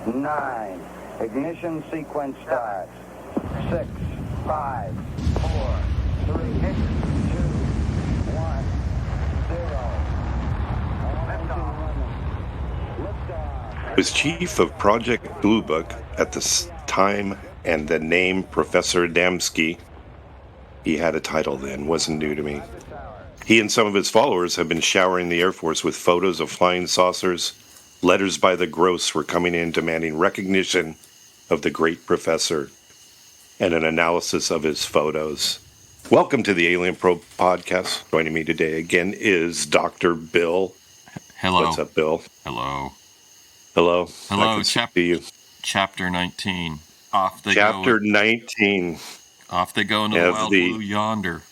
9. Ignition sequence starts. 6, 5, 4, 3, 2, 1, 0. Was chief of Project Blue Book at the time, and the name Professor Adamski, he had a title then, wasn't new to me. He and some of his followers have been showering the Air Force with photos of flying saucers. Letters by the gross were coming in demanding recognition of the great professor and an analysis of his photos. Welcome to the Alien Pro podcast. Joining me today again is Dr. Bill. Hello. What's up, Bill? Hello. Hello. Hello. See you. Chapter 19. Off they Chapter go. 19. Off they go into the wild blue yonder.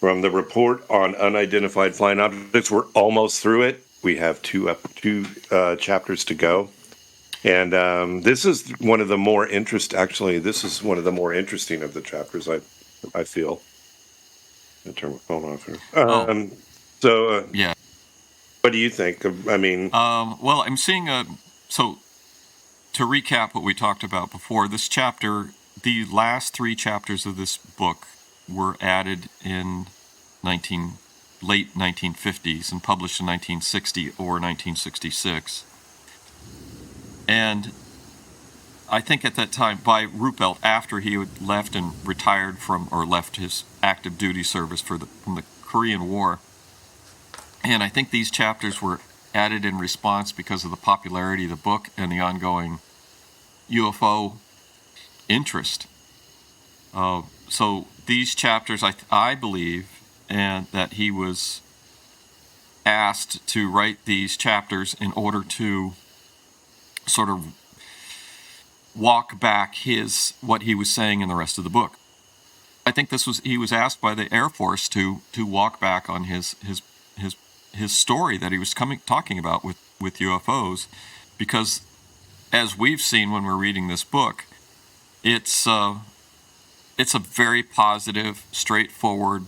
From the report on unidentified flying objects, we're almost through it. We have two chapters to go. And this is one of the more this is one of the more interesting of the chapters, I feel. I'll turn my phone off here. Yeah. What do you think? Well, I'm seeing so to recap what we talked about before, this chapter, the last 3 chapters of this book were added in late 1950s and published in 1960 or 1966. And I think at that time, by Ruppelt, after he had left and retired left his active duty service from the Korean War. And I think these chapters were added in response because of the popularity of the book and the ongoing UFO interest. So these chapters, I believe, and that he was asked to write these chapters in order to sort of walk back what he was saying in the rest of the book. I think he was asked by the Air Force to walk back on his story that he was talking about with UFOs, because as we've seen when we're reading this book, it's a very positive, straightforward,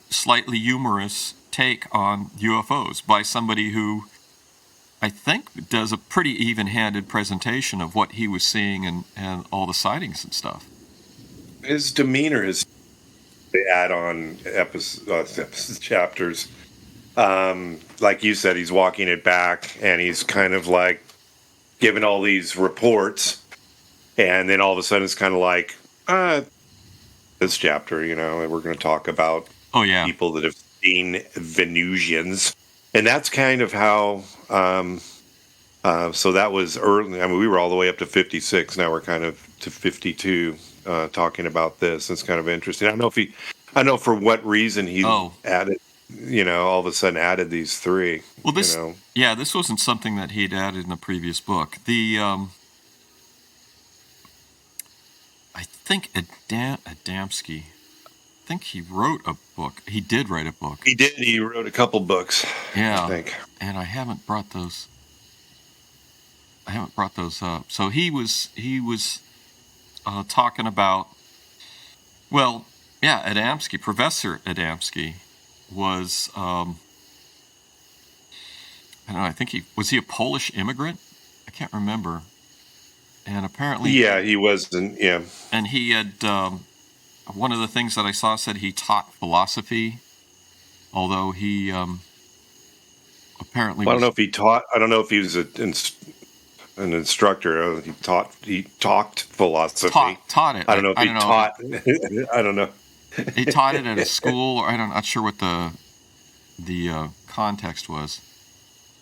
slightly humorous take on UFOs by somebody who I think does a pretty even-handed presentation of what he was seeing and all the sightings and stuff. His demeanor is the add-on chapters. Like you said, he's walking it back, and he's kind of like giving all these reports, and then all of a sudden it's kind of like, this chapter, and we're going to talk about people that have seen Venusians. And that's kind of how, so that was early. I mean, we were all the way up to 56. Now we're kind of to 52 talking about this. It's kind of interesting. I don't know for what reason he added, all of a sudden added these 3. Well, this wasn't something that he'd added in the previous book. I think Adamski, I think he wrote a book. He did write a book. He did. He wrote a couple books. Yeah. I think. And I haven't brought those up. So he was talking about, Adamski, Professor Adamski was, I don't know, I think was he a Polish immigrant? I can't remember. And apparently... Yeah, he was, yeah. And he had, one of the things that I saw said he taught philosophy, although he apparently... Well, I don't know if he taught, I don't know if he was an instructor. He talked philosophy. Taught it. I don't know if he taught. I don't know. He taught it at a school, or I'm not sure what the context was.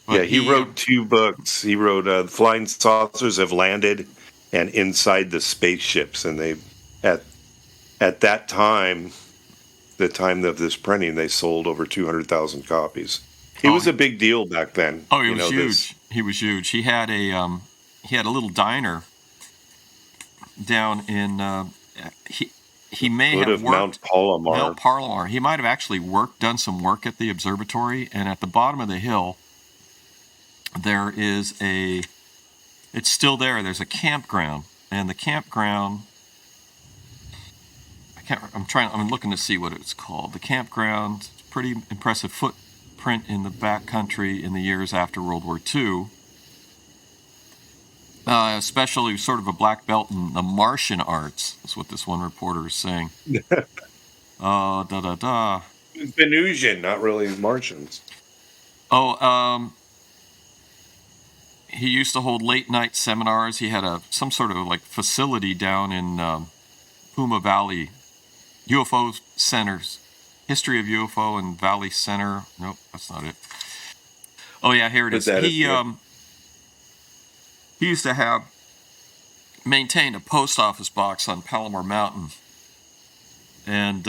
But yeah, he wrote 2 books. He wrote Flying Saucers Have Landed and Inside the Spaceships. And they, at that time, the time of this printing, they sold over 200,000 copies. He was a big deal back then. Oh, he was huge. He was huge. He had a little diner down in he may have worked Mount Palomar. He might have actually done some work at the observatory, and at the bottom of the hill there is it's still there. There's a campground, and the campground, I'm looking to see what it's called. The campground, pretty impressive footprint in the back country in the years after World War II. especially sort of a black belt in the Martian arts. That's what this one reporter is saying. Venusian, not really Martians. Oh, he used to hold late night seminars. He had some sort of like facility down in Puma Valley, UFO centers, history of UFO and Valley Center. Nope, that's not it. Oh yeah, here it is. He used to maintain a post office box on Palomar Mountain, and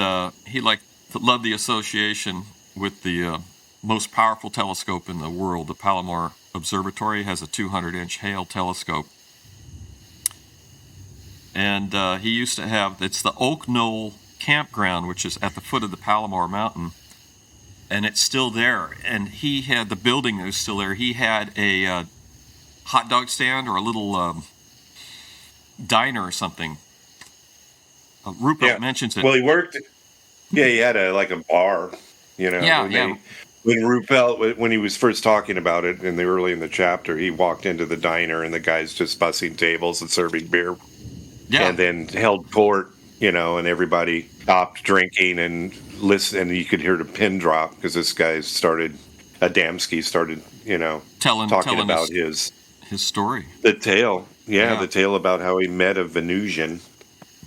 he loved the association with the most powerful telescope in the world. The Palomar Observatory has a 200-inch Hale telescope, and he used to have, it's the Oak Knoll campground, which is at the foot of the Palomar Mountain, and it's still there. And he had the building that was still there. He had a hot dog stand or a little diner or something. Ruppelt mentions it. Well, he worked. Yeah, he had a bar. When Ruppelt, when he was first talking about it early in the chapter, he walked into the diner and the guy's just bussing tables and serving beer. Yeah. And then held court, and everybody stopped drinking and listened, and you could hear the pin drop because this guy Adamski started, talking about his story. The tale. Yeah, the tale about how he met a Venusian.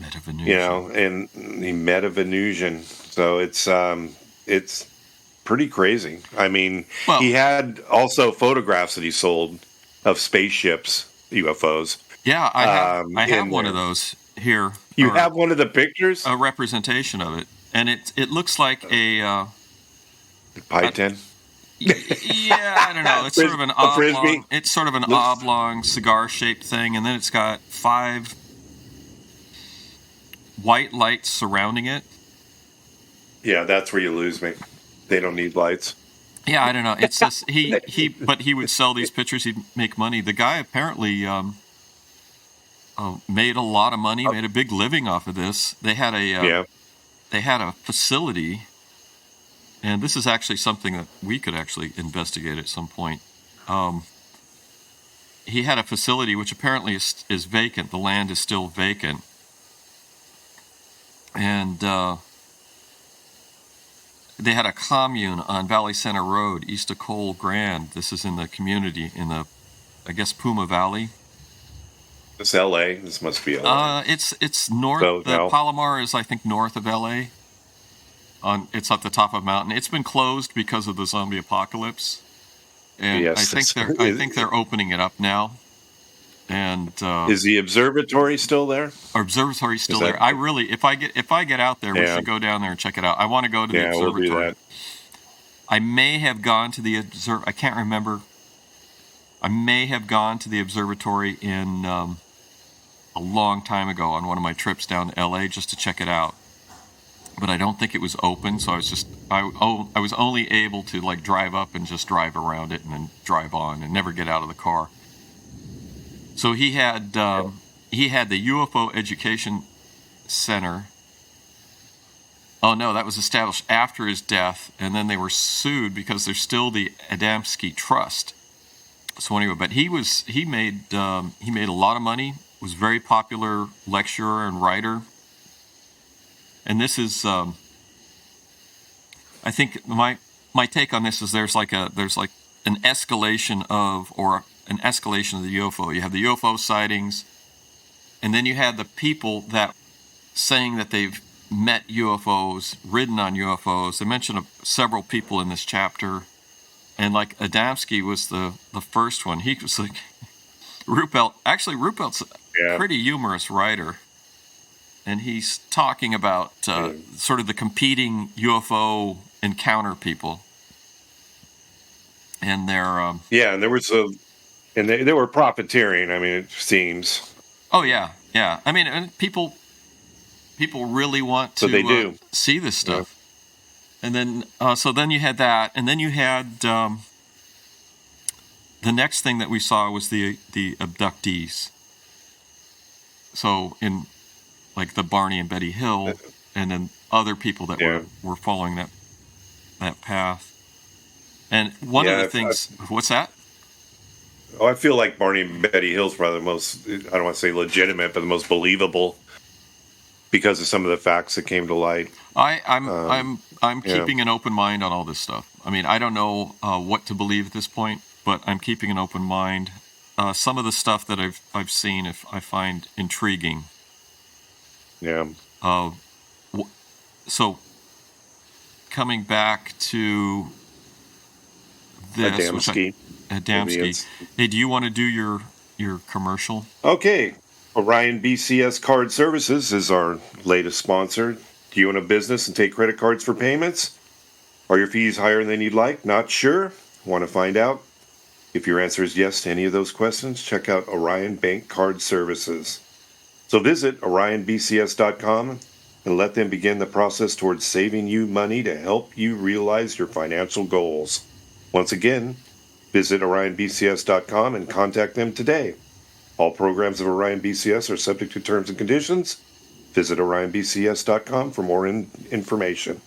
And he met a Venusian. So it's pretty crazy. I mean, he had also photographs that he sold of spaceships, UFOs. Yeah, I have one of those here. You have one of the pictures? A representation of it. And it looks like a pie tin? Yeah, I don't know. It's sort of an oblong. It's sort of an oblong cigar-shaped thing, and then it's got 5 white lights surrounding it. Yeah, that's where you lose me. They don't need lights. Yeah, I don't know. It's just but he would sell these pictures. He'd make money. The guy apparently made a lot of money. Made a big living off of this. They had a facility. And this is actually something that we could actually investigate at some point. He had a facility which apparently is vacant. The land is still vacant. And they had a commune on Valley Center Road, east of Cole Grand. This is in the community, in the, I guess, Puma Valley. It's L.A. This must be L.A. It's north. Palomar is, I think, north of L.A. It's at the top of a mountain. It's been closed because of the zombie apocalypse, and I think they're opening it up now. And is the observatory still there? Observatory's still there. I really, if I get out there, we should go down there and check it out. I want to go to the observatory. We'll do that. I may have gone to the I can't remember. I may have gone to the observatory in a long time ago on one of my trips down to L.A. just to check it out. But I don't think it was open, so I was only able to drive up and just drive around it and then drive on and never get out of the car. So he had the UFO Education Center. Oh no, that was established after his death, and then they were sued because there's still the Adamski Trust. So anyway, but he made a lot of money. Was a very popular lecturer and writer. And this is, I think my take on this is there's like an escalation of the UFO. You have the UFO sightings, and then you had the people that saying that they've met UFOs, ridden on UFOs. They mention several people in this chapter, and Adamski was the first one. He was Ruppelt's a pretty humorous writer. And he's talking about sort of the competing UFO encounter people, and they're and there was they were profiteering. I mean, it seems. Oh yeah. I mean, and people really want to see this stuff, and then so then you had that, and then you had the next thing that we saw was the abductees. So in the Barney and Betty Hill, and then other people that were following that path. And one of the things, what's that? I feel like Barney and Betty Hill's probably the most, I don't want to say legitimate, but the most believable because of some of the facts that came to light. I'm Yeah. keeping an open mind on all this stuff. I mean, I don't know what to believe at this point, but I'm keeping an open mind. Some of the stuff that I've seen, if I find intriguing. Yeah. So coming back to this, Adamski. Adamski. Hey, do you want to do your commercial? Okay. Orion BCS Card Services is our latest sponsor. Do you own a business and take credit cards for payments? Are your fees higher than you'd like? Not sure? Want to find out? If your answer is yes to any of those questions, check out Orion Bank Card Services. So visit orionbcs.com and let them begin the process towards saving you money to help you realize your financial goals. Once again, visit orionbcs.com and contact them today. All programs of Orion BCS are subject to terms and conditions. Visit orionbcs.com for more information.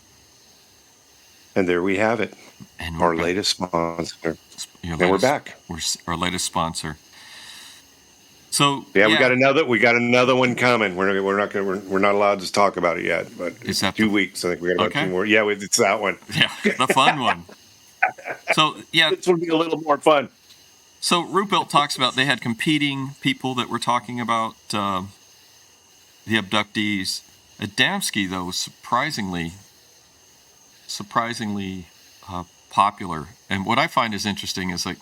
And there we have it. And our latest sponsor. We're back. We're our latest sponsor. So yeah, we got another one coming. We're not allowed to talk about it yet, but is that 2 weeks? I think we got about 2 more. Yeah, it's that one. Yeah, the fun one. So yeah, this will be a little more fun. So Ruppelt talks about they had competing people that were talking about the abductees. Adamski, though, was surprisingly popular. And what I find is interesting is like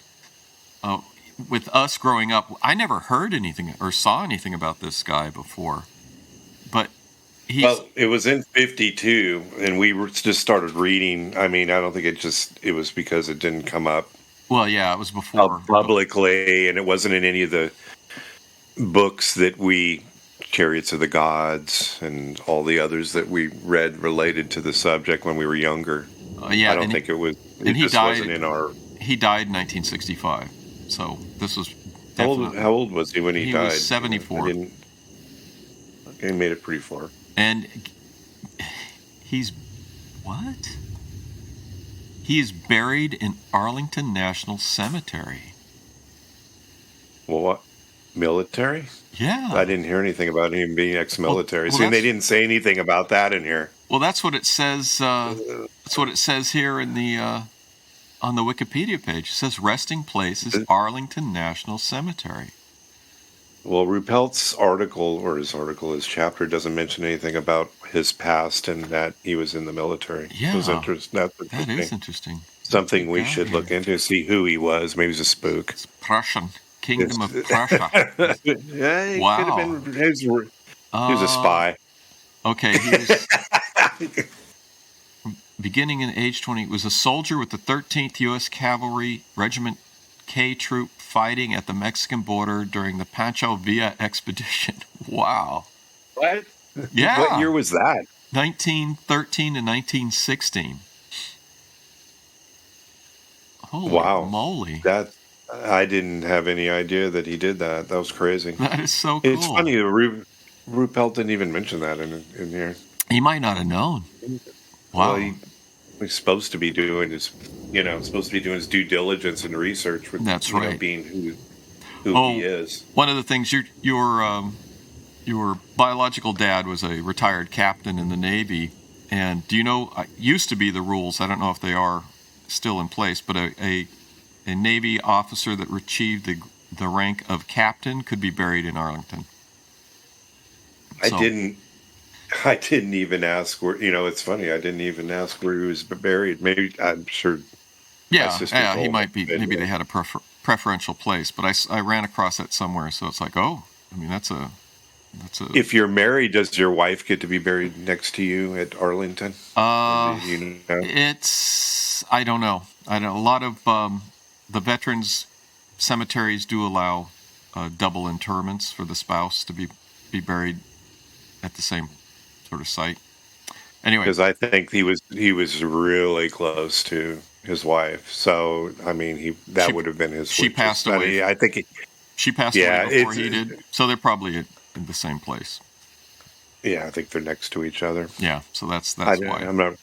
with us growing up, I never heard anything or saw anything about this guy before. But it was in 52, and we just started reading. I mean, I don't think it was because it didn't come up. Well, yeah, it was before publicly, and it wasn't in any of the books that we Chariots of the Gods and all the others that we read related to the subject when we were younger. Yeah, I don't think it was. And he died. Wasn't in our. He died in 1965. So this was. How old was he when he died? He was 74. He made it pretty far. And he's what? He is buried in Arlington National Cemetery. Well, what? Military? Yeah. I didn't hear anything about him being ex-military. See, they didn't say anything about that in here. Well, that's what it says. That's what it says here in the on the Wikipedia page. It says resting place is Arlington National Cemetery. Well, Ruppelt's his chapter doesn't mention anything about his past and that he was in the military. Yeah, that is interesting. Something we should look into, see who he was. Maybe he's a spook. It's Prussian Kingdom of Prussia. Yeah, he wow. could have been. He was a spy. Okay, he was beginning in age 20. Was a soldier with the 13th U.S. Cavalry Regiment K Troop fighting at the Mexican border during the Pancho Villa expedition. Wow. What? Yeah. What year was that? 1913 to 1916. Holy moly. I didn't have any idea that he did that. That was crazy. That is so cool. It's funny, Ruppelt didn't even mention that in here. He might not have known. Wow. Well, he's supposed to be doing his due diligence and research with being who he is. One of the things your biological dad was a retired captain in the Navy, and do you know? Used to be the rules. I don't know if they are still in place, but a Navy officer that achieved the rank of captain could be buried in Arlington. I didn't even ask where. It's funny. I didn't even ask where he was buried. Maybe I'm sure. Yeah, he might be. Maybe they had a preferential place, but I ran across that somewhere. So it's like, that's a. If you're married, does your wife get to be buried next to you at Arlington? It's. I don't know. A lot of the veterans cemeteries do allow double interments for the spouse to be buried at the same sort of site. Anyway, because I think he was really close to his wife, so I mean that would have been his. She passed away. I think she passed away before he did, so they're probably in the same place. Yeah, I think they're next to each other. Yeah, so that's why. I'm not.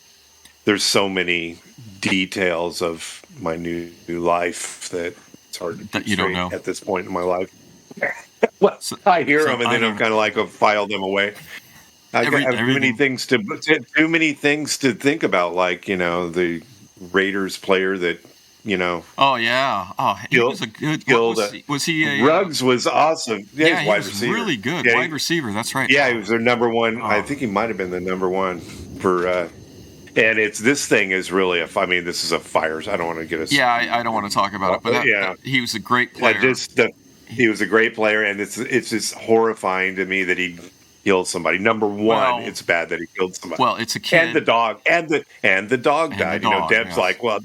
There's so many details of my new life that it's it's hard to That keep you don't straight know. at this point in my life. Well, So, I hear so them, and I then I'm don't. kind of like, file them away. I have Everything. too many things to think about, like the Raiders player that Oh yeah. Oh, he killed was a good. What killed. was he? Was he a? Ruggs was awesome. Yeah, Yeah, he's he wide was receiver. really good. Yeah, Wide receiver. That's right. yeah, he was their number one. I Oh, think he might have been the number one for. And it's this thing is really I mean, this is a fire. I don't want to get us. yeah. I don't want to talk about it, but Yeah, he was a great player. he was a great player, and it's just horrifying to me that he killed somebody. Number one, Well, it's bad that he killed somebody, well, it's a and the kid dog, and the dog and the died. dog. Deb's Yes. like, well,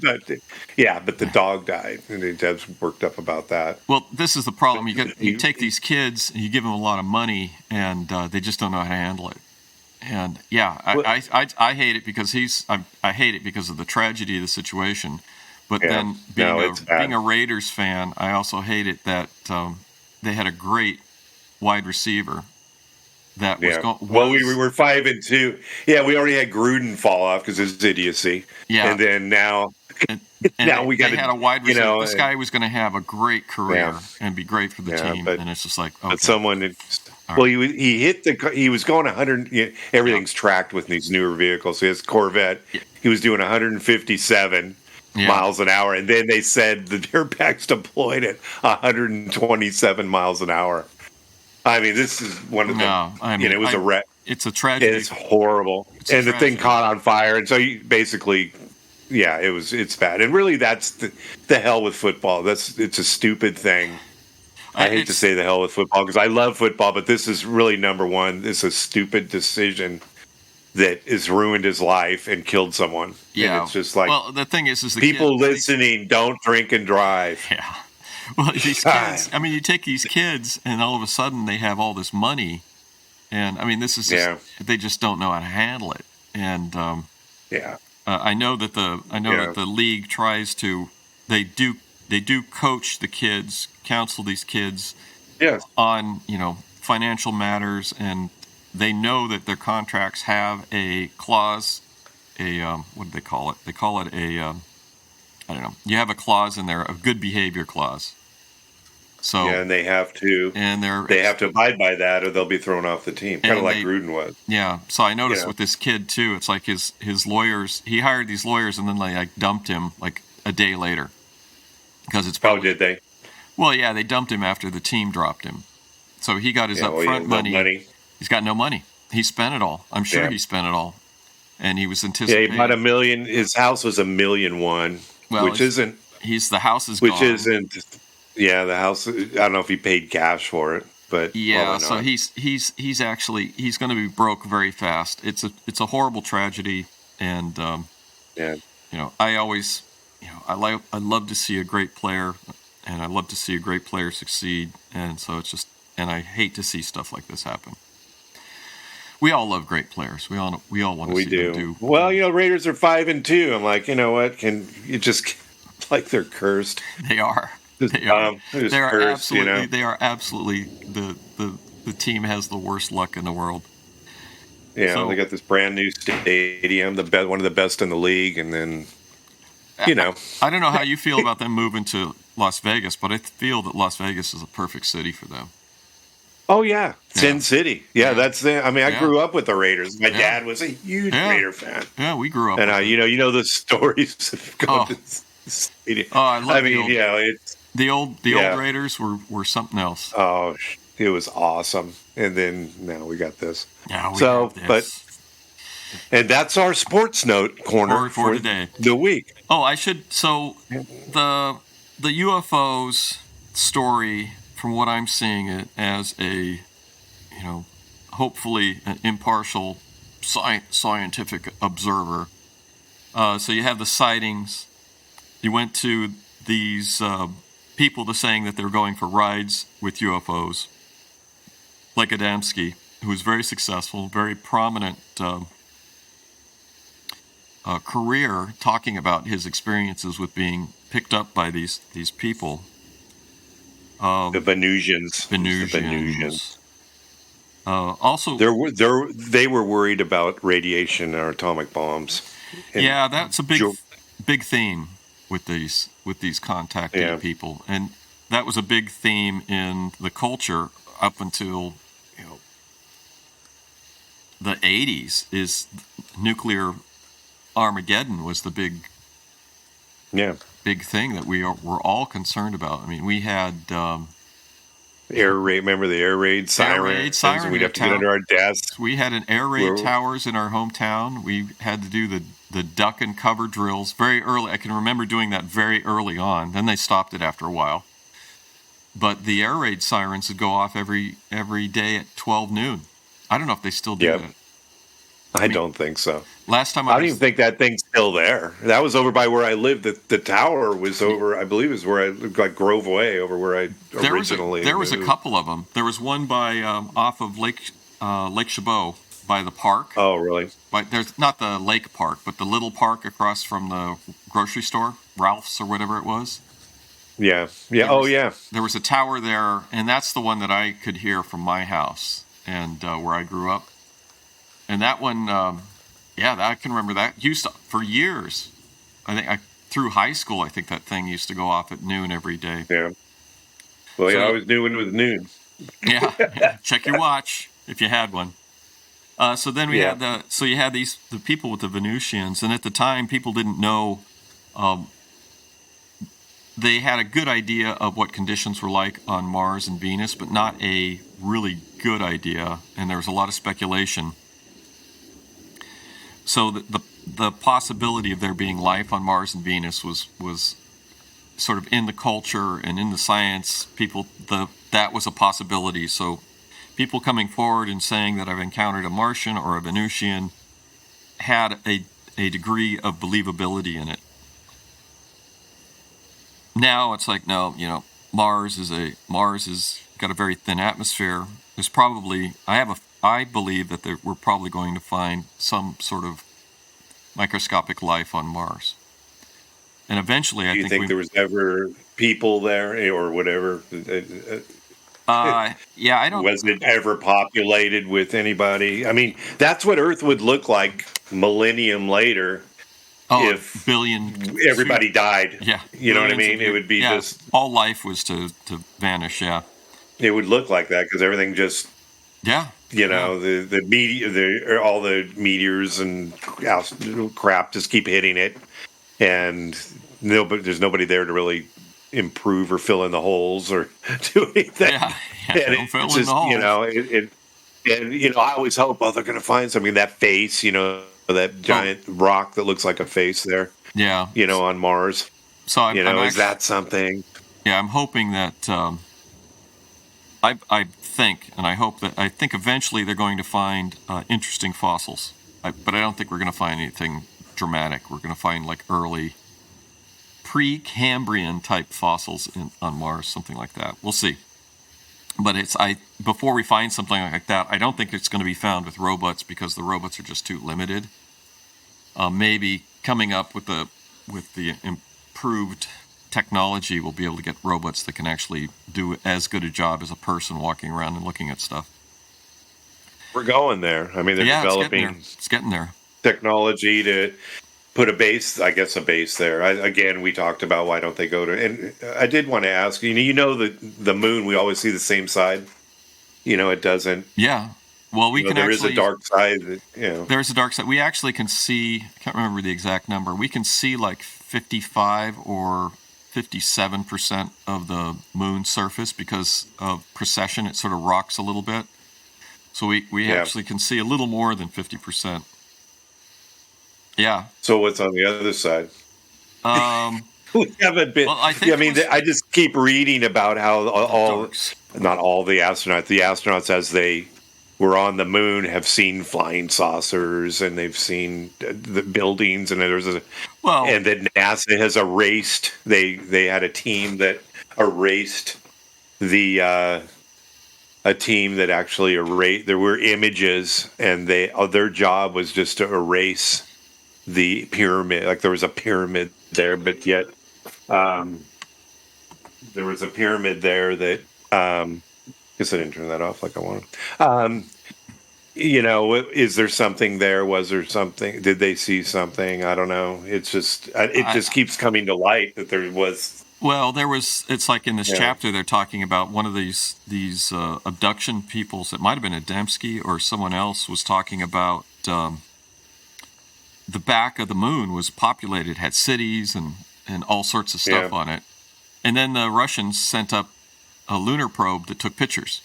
yeah, but the dog died, and then Deb's worked up about that. Well, this is the problem. You He- take these kids, and you give them a lot of money, and they just don't know how to handle it. And yeah, Well- I hate it because I hate it because of the tragedy of the situation. But Yeah. then No, it's bad. being a Raiders fan, I also hate it that they had a great wide receiver that was Yeah. going. Well, we were 5-2. Yeah, we already had Gruden fall off because of his idiocy. Yeah. And then now, And now we got they had a wide receiver. This and- guy was going to have a great career Yeah. and be great for the Yeah, team. but- And it's just like, okay. But someone, All well, he was going 100. Everything's tracked with these newer vehicles. His Corvette, he was doing 157 Yeah. miles an hour, and then they said the airbags deployed at 127 miles an hour. I mean, this is one of the. No, I mean, it was a wreck. It's a tragedy. It's horrible, It's a and the thing tragedy. caught on fire, and so you basically. Yeah, it's bad, and really, that's the hell with football. It's a stupid thing. I hate to say the hell with football because I love football, but this is really number one. This is a stupid decision that has ruined his life and killed someone. Yeah, and it's just like, well, the thing is the people kids, listening, don't drink and drive. Yeah, well, these kids. I mean, you take these kids, and all of a sudden they have all this money, and I mean, this is just, they just don't know how to handle it, and Yeah, I know that that the league tries to. They do coach the kids, counsel these kids yes, on financial matters, and they know that their contracts have a clause, what do they call it? They call it a I don't know. You have a clause in there, a good behavior clause. So yeah, and they have to abide by that, or they'll be thrown off the team, kind of like Gruden was. Yeah. So I noticed with this kid too. It's like his lawyers. He hired these lawyers, and then they like dumped him like a day later because it's probably. Oh, did they? Well, yeah, they dumped him after the team dropped him. So he got his upfront money. He's got no money. He spent it all. I'm sure he spent it all, and he was anticipating. Yeah, he bought $1 million. His house was $1.1 million, which isn't. The house is which gone. Isn't. Yeah, the house. I don't know if he paid cash for it, but yeah. So he's going to be broke very fast. It's a horrible tragedy, and I always I love to see a great player, and I love to see a great player succeed, and so it's just, and I hate to see stuff like this happen. We all love great players. We all want to see them do. Well, Raiders are 5-2. I'm like, you know what? Can you just like they're cursed? They are. They are. They are cursed, absolutely. They are absolutely the team has the worst luck in the world. Yeah, so, they got this brand new stadium, one of the best in the league, and then I don't know how you feel about them moving to Las Vegas, but I feel that Las Vegas is a perfect city for them. Oh yeah, Sin City. Yeah, that's the. I mean, I grew up with the Raiders. My dad was a huge Raider fan. Yeah, we grew up. And you know the stories of going to the stadium. Oh, I love. It's the old Raiders were something else. Oh, it was awesome. And then now we got this. Yeah, we have this. And that's our sports note corner for today. The week. Oh, I should. So the UFOs story, from what I'm seeing it as a, hopefully an impartial scientific observer. So you have the sightings. You went to these people saying that they're going for rides with UFOs, like Adamski, who was very successful, very prominent career, talking about his experiences with being picked up by these people. The Venusians. Venusians. Also, they were worried about radiation or atomic bombs. Yeah, that's a big theme with these contacting people. And that was a big theme in the culture up until, you know, the 80s. Is nuclear Armageddon was the big thing that were all concerned about. I mean, we had air raid. Remember the air raid sirens? Siren We'd have to get under our desks. We had an air raid towers in our hometown. We had to do the duck and cover drills very early. I can remember doing that very early on. Then they stopped it after a while. But the air raid sirens would go off every day at 12 noon. I don't know if they still do that. I don't think so. Last time I don't even think that thing's still there. That was over by where I lived. The tower was over, I believe, is where I like Grove Way, over where I originally. There was a couple of them. There was one by off of Lake Chabot by the park. Oh, really? But there's not the lake park, but the little park across from the grocery store, Ralph's or whatever it was. Yeah. There was a tower there, and that's the one that I could hear from my house and where I grew up. And that one, I can remember that. Used to, for years. I think through high school, I think that thing used to go off at noon every day. Yeah. Well, I always knew when it was noon. Yeah. Check your watch if you had one. So then you had the people with the Venusians, and at the time, people didn't know. They had a good idea of what conditions were like on Mars and Venus, but not a really good idea, and there was a lot of speculation. So the possibility of there being life on Mars and Venus was sort of in the culture and in the science. That was a possibility. So people coming forward and saying that I've encountered a Martian or a Venusian had a degree of believability in it. Now it's like, no, Mars has got a very thin atmosphere. There's probably I believe that we're probably going to find some sort of microscopic life on Mars. And eventually, I think there was ever people there or whatever? I don't. Was it ever populated with anybody? I mean, that's what Earth would look like millennium later. If everybody died. Yeah. You know what I mean? It would be just... all life was to vanish, yeah. It would look like that because everything just... Yeah. All the meteors and crap just keep hitting it. And there's nobody there to really improve or fill in the holes or do anything. Yeah. And fill in the holes. And I always hope, they're going to find something. That face, that giant rock that looks like a face there. Yeah. On Mars. So is that something? Yeah, I'm hoping that I think eventually they're going to find interesting fossils. But I don't think we're going to find anything dramatic. We're going to find like early Precambrian type fossils on Mars, something like that. We'll see. But before we find something like that, I don't think it's going to be found with robots because the robots are just too limited. Maybe coming up with the improved technology, we'll be able to get robots that can actually do as good a job as a person walking around and looking at stuff. We're going there. I mean, they're developing it's getting there. Technology to put a base there. We talked about why don't they go to... And I did want to ask, the moon, we always see the same side. It doesn't... Yeah. Well, there is a dark side. There's a dark side. We actually can see, I can't remember the exact number, we can see like 55 or 57% of the moon's surface because of precession. It sort of rocks a little bit. So we actually can see a little more than 50%. Yeah. So what's on the other side? We haven't been... Well, I just keep reading about how not all the astronauts as they were on the moon have seen flying saucers and they've seen the buildings and and that NASA has erased. They had a team that erased a team that actually erased. There were images and their job was just to erase the pyramid. Like there was a pyramid there, but yet there was a pyramid there that guess I didn't turn that off like I wanted. Is there something there? Was there something? Did they see something? I don't know. It's just just keeps coming to light that there was Well, it's like in this Yeah. chapter, they're talking about one of these abduction peoples. It might have been Adamski or someone else was talking about the back of the moon was populated, had cities and all sorts of stuff Yeah. on it. And then the Russians sent up a lunar probe that took pictures.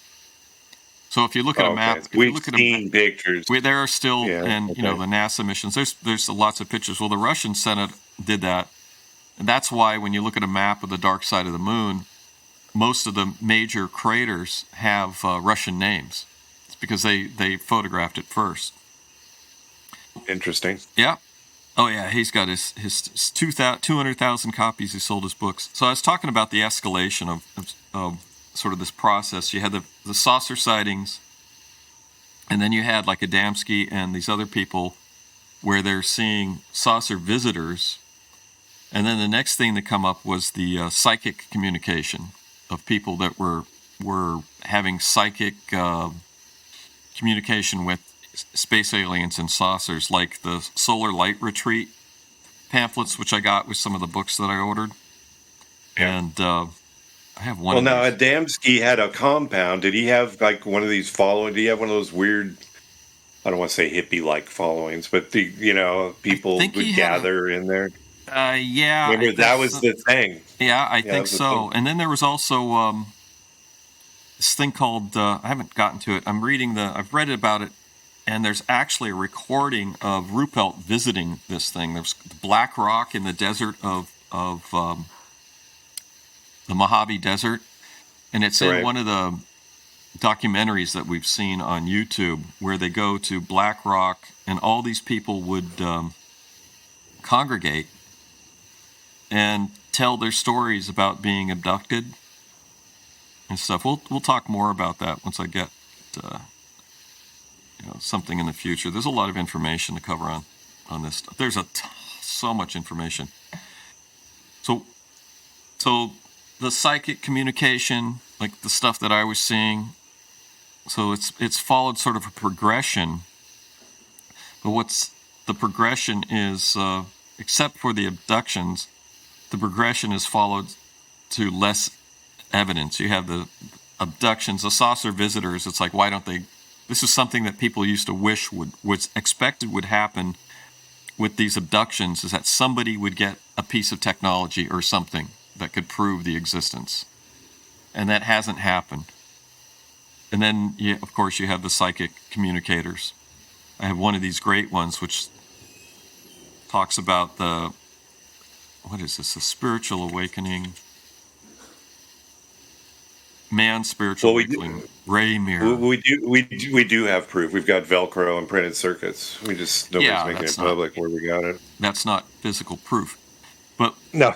So if you look at a map, if you We've look at seen pictures. there are still, Yeah, and okay. the NASA missions. There's lots of pictures. Well, the Russian Senate did that, and that's why when you look at a map of the dark side of the moon, most of the major craters have Russian names. It's because they photographed it first. Interesting. Yeah. Oh yeah, he's got his 200,000 copies. He sold his books. So I was talking about the escalation of sort of this process. You had the saucer sightings, and then you had like Adamski and these other people where they're seeing saucer visitors. And then the next thing that come up was the psychic communication of people that were having psychic communication with space aliens and saucers, like the Solar Light Retreat pamphlets, which I got with some of the books that I ordered. Yeah. And I have one Well, of now these. Adamski had a compound. Did he have like one of these following? Did he have one of those weird? I don't want to say hippie-like followings, but people think he would had gather in there. Yeah, I Remember, think that was so. the thing. Yeah, I Yeah, that think was the so. thing. And then there was also this thing called, I haven't gotten to it. I've read about it, and there's actually a recording of Ruppelt visiting this thing. There's Black Rock in the desert of the Mojave Desert, and it's in Right. one of the documentaries that we've seen on YouTube where they go to Black Rock, and all these people would congregate and tell their stories about being abducted and stuff. We'll talk more about that once I get something in the future. There's a lot of information to cover on this stuff. There's so much information. So the psychic communication, like the stuff that I was seeing, so it's followed sort of a progression. But what's the progression is, except for the abductions, the progression is followed to less evidence. You have the abductions, the saucer visitors. It's like, why don't they? This is something that people used to wish was expected would happen with these abductions, is that somebody would get a piece of technology or something that could prove the existence. And that hasn't happened. And then, of course, you have the psychic communicators. I have one of these great ones which talks about what is this, the spiritual awakening, man's spiritual awakening, Ray Mirror. We do have proof. We've got Velcro and printed circuits. Nobody's making it public where we got it. That's not physical proof. But no,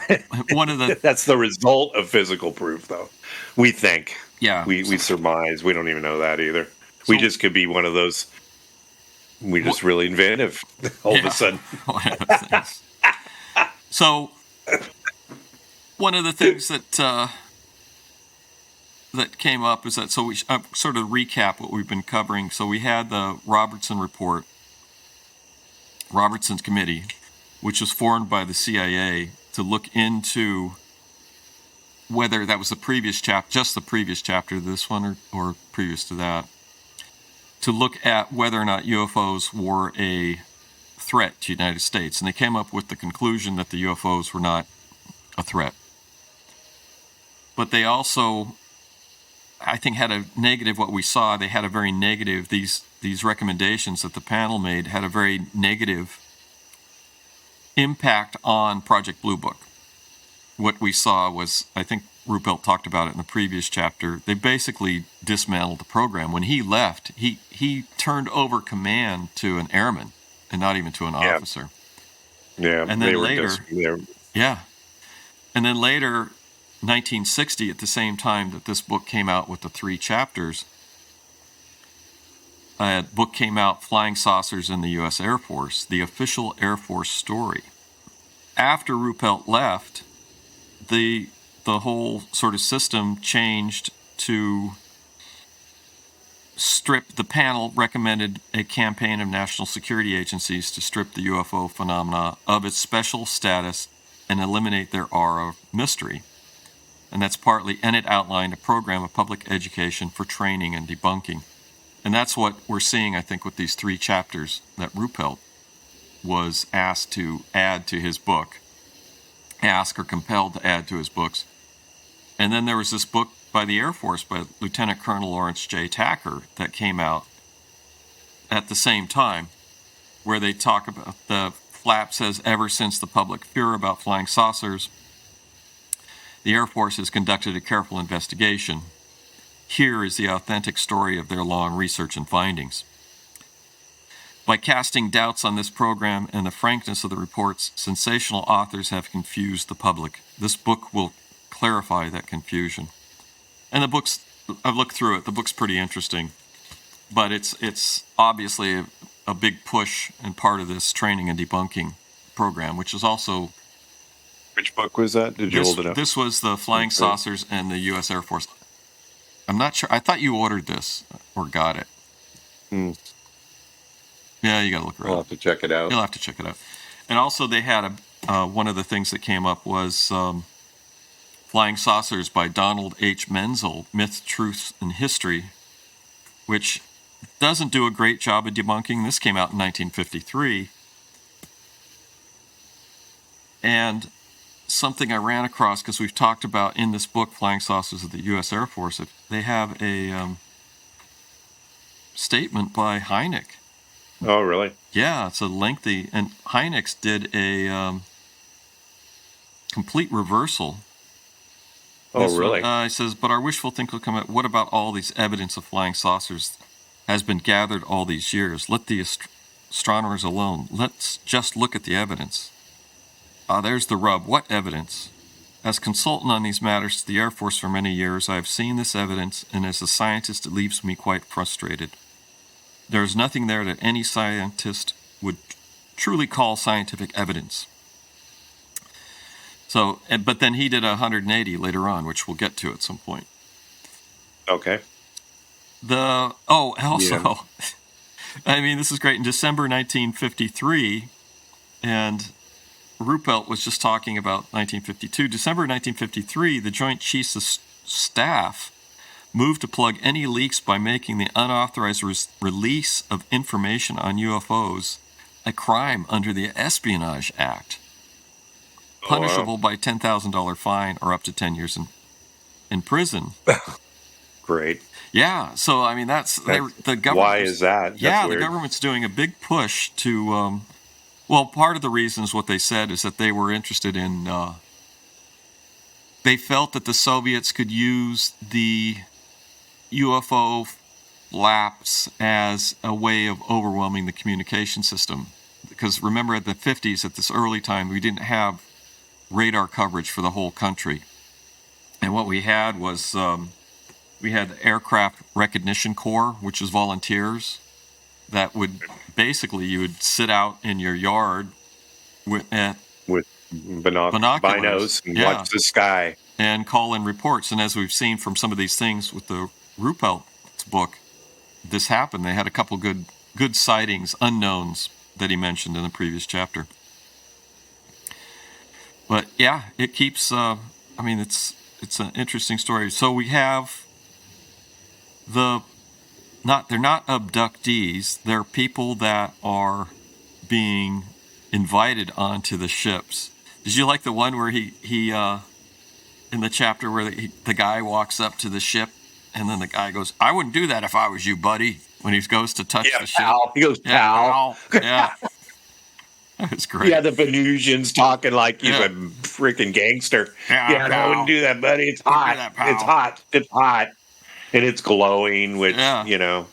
one of the that's the result of physical proof, though. We think. Yeah. We surmise. We don't even know that either. We just could be one of those. We're just really inventive all of a sudden. So one of the things that came up is that, so we sort of recap what we've been covering. So we had the Robertson report, Robertson's committee, which was formed by the CIA to look into whether that was the previous chapter, just the previous chapter of this one, or previous to that, to look at whether or not UFOs were a threat to the United States. And they came up with the conclusion that the UFOs were not a threat. But they also, I think, had a negative, what we saw, they had a very negative, these recommendations that the panel made had a very negative impact on Project Blue Book. What we saw was, I think Ruppelt talked about it in the previous chapter, they basically dismantled the program. When he left, he turned over command to an airman and not even to an officer. Yeah, and then later, and then later, 1960, at the same time that this book came out with the 3 chapters, a book came out, Flying Saucers in the U.S. Air Force, the official Air Force story. After Ruppelt left, the whole sort of system changed to strip. The panel recommended a campaign of national security agencies to strip the UFO phenomena of its special status and eliminate their aura of mystery. and it outlined a program of public education for training and debunking. And that's what we're seeing, I think, with these 3 chapters that Ruppelt was asked to add to his book, asked or compelled to add to his books. And then there was this book by the Air Force by Lieutenant Colonel Lawrence J. Tacker that came out at the same time, where they talk about, the flap says, ever since the public fear about flying saucers, the Air Force has conducted a careful investigation. Here is the authentic story of their long research and findings. By casting doubts on this program and the frankness of the reports, sensational authors have confused the public. This book will clarify that confusion. And the book's, I've looked through it, the book's pretty interesting, but it's obviously a big push and part of this training and debunking program, which is also... Which book was that? Did you hold it up? This was the Flying Saucers and the U.S. Air Force. I'm not sure. I thought you ordered this or got it. Yeah, you got to look around. I'll have to check it out. You'll have to check it out. And also they had one of the things that came up was Flying Saucers by Donald H. Menzel, Myth, Truth, and History, which doesn't do a great job of debunking. This came out in 1953. And something I ran across, because we've talked about in this book, Flying Saucers of the U.S. Air Force, they have a statement by Hynek. Oh, really? Yeah, it's a lengthy, and Hynek did a complete reversal. Oh, really? He says, but our wishful thinking will come out, what about all these evidence of flying saucers has been gathered all these years? Let the astronomers alone. Let's just look at the evidence. There's the rub. What evidence? As consultant on these matters to the Air Force for many years, I have seen this evidence, and as a scientist, it leaves me quite frustrated. There is nothing there that any scientist would truly call scientific evidence. So, but then he did 180 later on, which we'll get to at some point. Okay. Also, I mean, this is great. In December 1953, and Ruppelt was just talking about 1952. December 1953, the Joint Chiefs of Staff moved to plug any leaks by making the unauthorized release of information on UFOs a crime under the Espionage Act, punishable by $10,000 fine or up to 10 years in prison. Great. Yeah, so I mean that's the government. Why is that? Yeah, the government's doing a big push to. Well, part of the reasons what they said is that they were interested in. They felt that the Soviets could use the UFO flaps as a way of overwhelming the communication system. Because remember, at the 50s, at this early time, we didn't have radar coverage for the whole country, and what we had was. We had the Aircraft Recognition Corps, which was volunteers that would basically, you would sit out in your yard with binos and watch the sky and call in reports. And as we've seen from some of these things with the Ruppelt's book, this happened. They had a couple good sightings, unknowns that he mentioned in the previous chapter. But yeah, it keeps. I mean, it's an interesting story. So we have. They're not abductees. They're people that are being invited onto the ships. Did you like the one where he in the chapter where the guy walks up to the ship and then the guy goes, "I wouldn't do that if I was you, buddy," when he goes to touch the ship. He goes, "Pal." Yeah. That's great. Yeah, the Venusians talking like he's a freaking gangster. Yeah, I wouldn't do that, buddy. It's hot. It's hot. It's hot. And it's glowing, which, and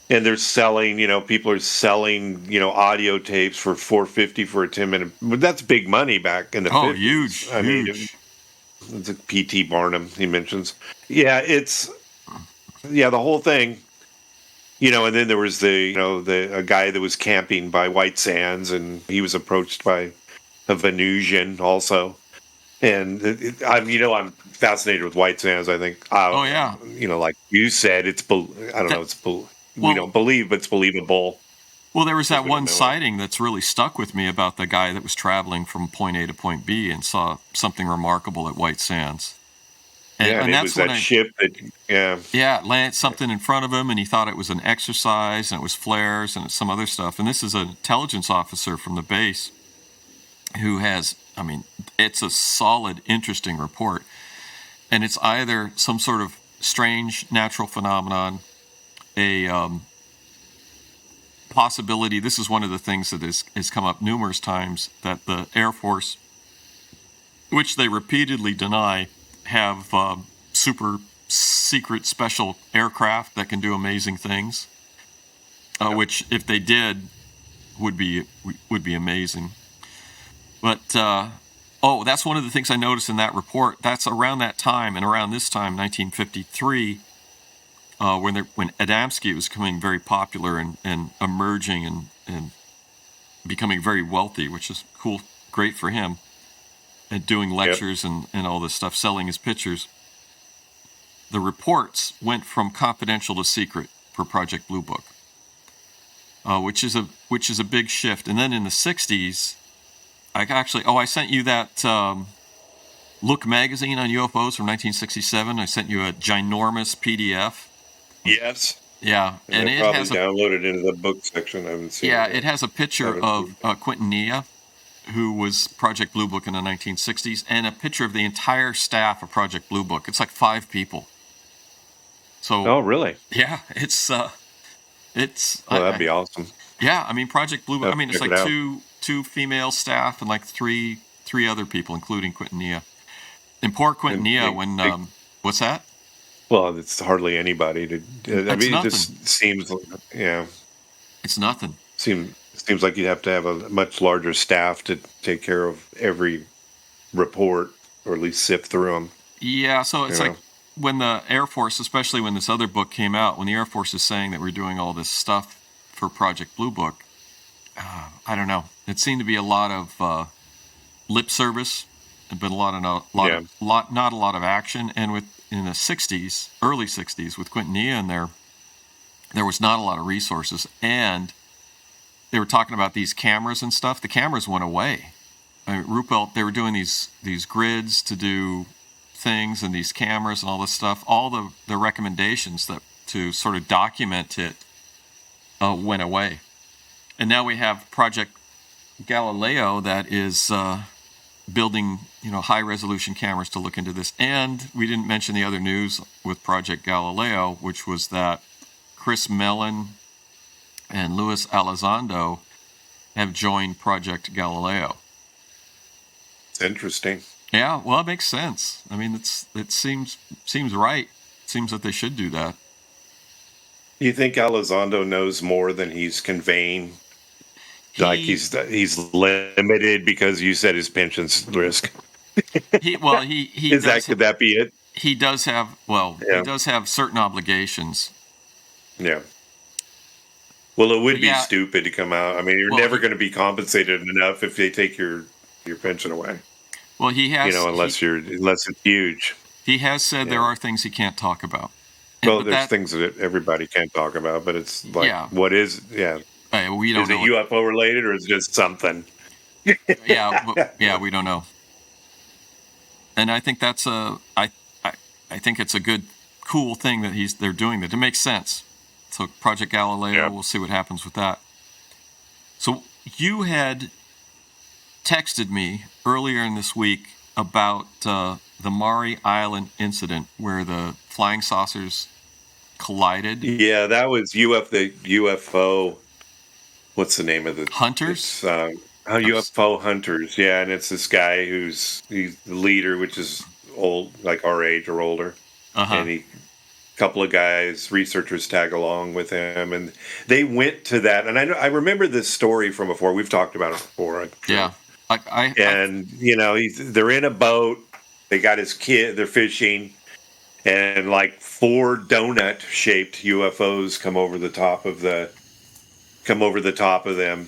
they're selling, people are selling, audio tapes for $4.50 for a 10-minute. But that's big money back in the 50s. Huge. I mean, it's a P.T. Barnum, he mentions. Yeah, the whole thing, and then there was a guy that was camping by White Sands, and he was approached by a Venusian also. And I'm fascinated with White Sands. I think. Like you said, it's. We don't believe, but it's believable. Well, there was that one sighting that's really stuck with me about the guy that was traveling from point A to point B and saw something remarkable at White Sands. And it was that ship that, Yeah, it landed something in front of him, and he thought it was an exercise, and it was flares, and it's some other stuff. And this is an intelligence officer from the base who has, I mean, it's a solid, interesting report. And it's either some sort of strange natural phenomenon, a possibility. This is one of the things that has come up numerous times, that the Air Force, which they repeatedly deny, have super secret special aircraft that can do amazing things, which if they did would be amazing. But that's one of the things I noticed in that report. That's around that time, and around this time, 1953, when Adamski was becoming very popular and emerging and becoming very wealthy, which is cool, great for him, and doing lectures and all this stuff, selling his pictures. The reports went from confidential to secret for Project Blue Book, which is a big shift. And then in the 60s, I sent you that Look magazine on UFOs from 1967. I sent you a ginormous PDF. Yes. Yeah, and it probably has downloaded into the book section. I haven't seen it. Yeah, it has a picture of Quintanilla, who was Project Blue Book in the 1960s, and a picture of the entire staff of Project Blue Book. It's like 5 people. So. Oh, really? Yeah, it's. Oh, that'd be awesome. Yeah, I mean, Project Blue Book. I mean, it's like two female staff and like three other people, including Quintanilla. And poor Quintanilla, what's that? Well, it's hardly anybody to. I mean, it just seems, It's nothing. Seems like you'd have to have a much larger staff to take care of every report, or at least sift through them. Yeah, so it's like when the Air Force, especially when this other book came out, when the Air Force is saying that we're doing all this stuff for Project Blue Book, I don't know. It seemed to be a lot of lip service. There'd been not a lot of action, and in the 60s, early 60s, with Quintanilla in there was not a lot of resources, and they were talking about these cameras and stuff. The cameras went away. I mean, Ruppelt, they were doing these grids to do things, and these cameras and all this stuff. All the recommendations to sort of document it went away. And now we have Project Galileo that is building, high-resolution cameras to look into this. And we didn't mention the other news with Project Galileo, which was that Chris Mellon and Luis Elizondo have joined Project Galileo. It's interesting. Yeah, well, it makes sense. I mean, it seems right. It seems that they should do that. You think Elizondo knows more than he's conveying? He's limited because you said his pension's risk. Could that be it? He does have he does have certain obligations. Yeah. Well, it would be stupid to come out. I mean, you're never going to be compensated enough if they take your pension away. Well, he has, unless it's huge. He has said there are things he can't talk about. There's things that everybody can't talk about, but it's like, what is? Yeah. We don't know. Is it UFO related, or is it just something? We don't know. And I think that's I think it's a good, cool thing that they're doing that. It makes sense. So Project Galileo, we'll see what happens with that. So you had texted me earlier in this week about the Maury Island incident where the flying saucers collided. Yeah, that was the UFO. What's the name of the Hunters? UFO Hunters. Yeah, and it's this guy he's the leader, which is old, like our age or older, and a couple of guys, researchers, tag along with him, and they went to that. And I remember this story from before. We've talked about it before. Yeah, they're in a boat. They got his kid. They're fishing, and like 4 donut-shaped UFOs come over the top of them,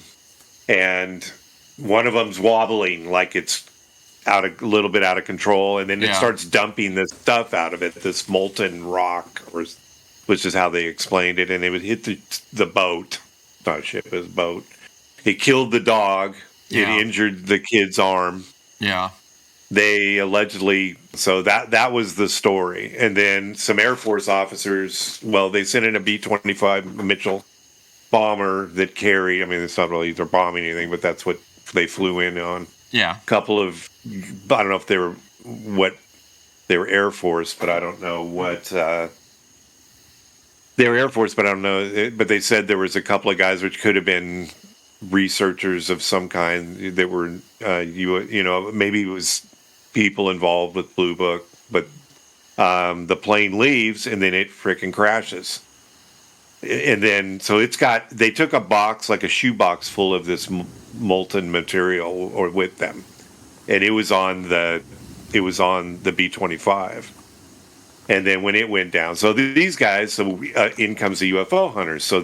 and one of them's wobbling like it's a little bit out of control, and then it starts dumping this stuff out of it, this molten rock, which is how they explained it, and it would hit the boat, not a ship, it was a boat. It killed the dog. It injured the kid's arm. Yeah. They allegedly, so that was the story. And then some Air Force officers, well, they sent in a B-25 Mitchell bomber that carried, I mean, it's not really, they're bombing anything, but that's what they flew in on. Yeah. A couple of, I don't know if they were Air Force, but I don't know what, they were Air Force, but I don't know, but they said there was a couple of guys which could have been researchers of some kind that were, maybe it was people involved with Blue Book, but the plane leaves and then it frickin' crashes. And then, so they took a box, like a shoebox full of this molten material or with them. And it was on the B-25. And then when it went down, so these guys, in comes the UFO hunters. So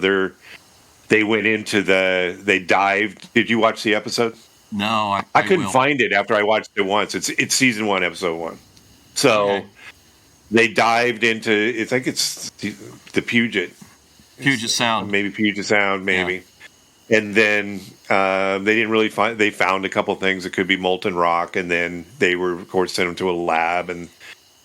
they went into they dived. Did you watch the episode? No, I couldn't find it after I watched it once. It's season 1, episode 1. So Okay. they dived into, I think it's the Puget Sound. maybe Puget Sound, maybe. Yeah. And then they didn't really find. They found a couple things that could be molten rock, and then they were, of course, sent them to a lab. And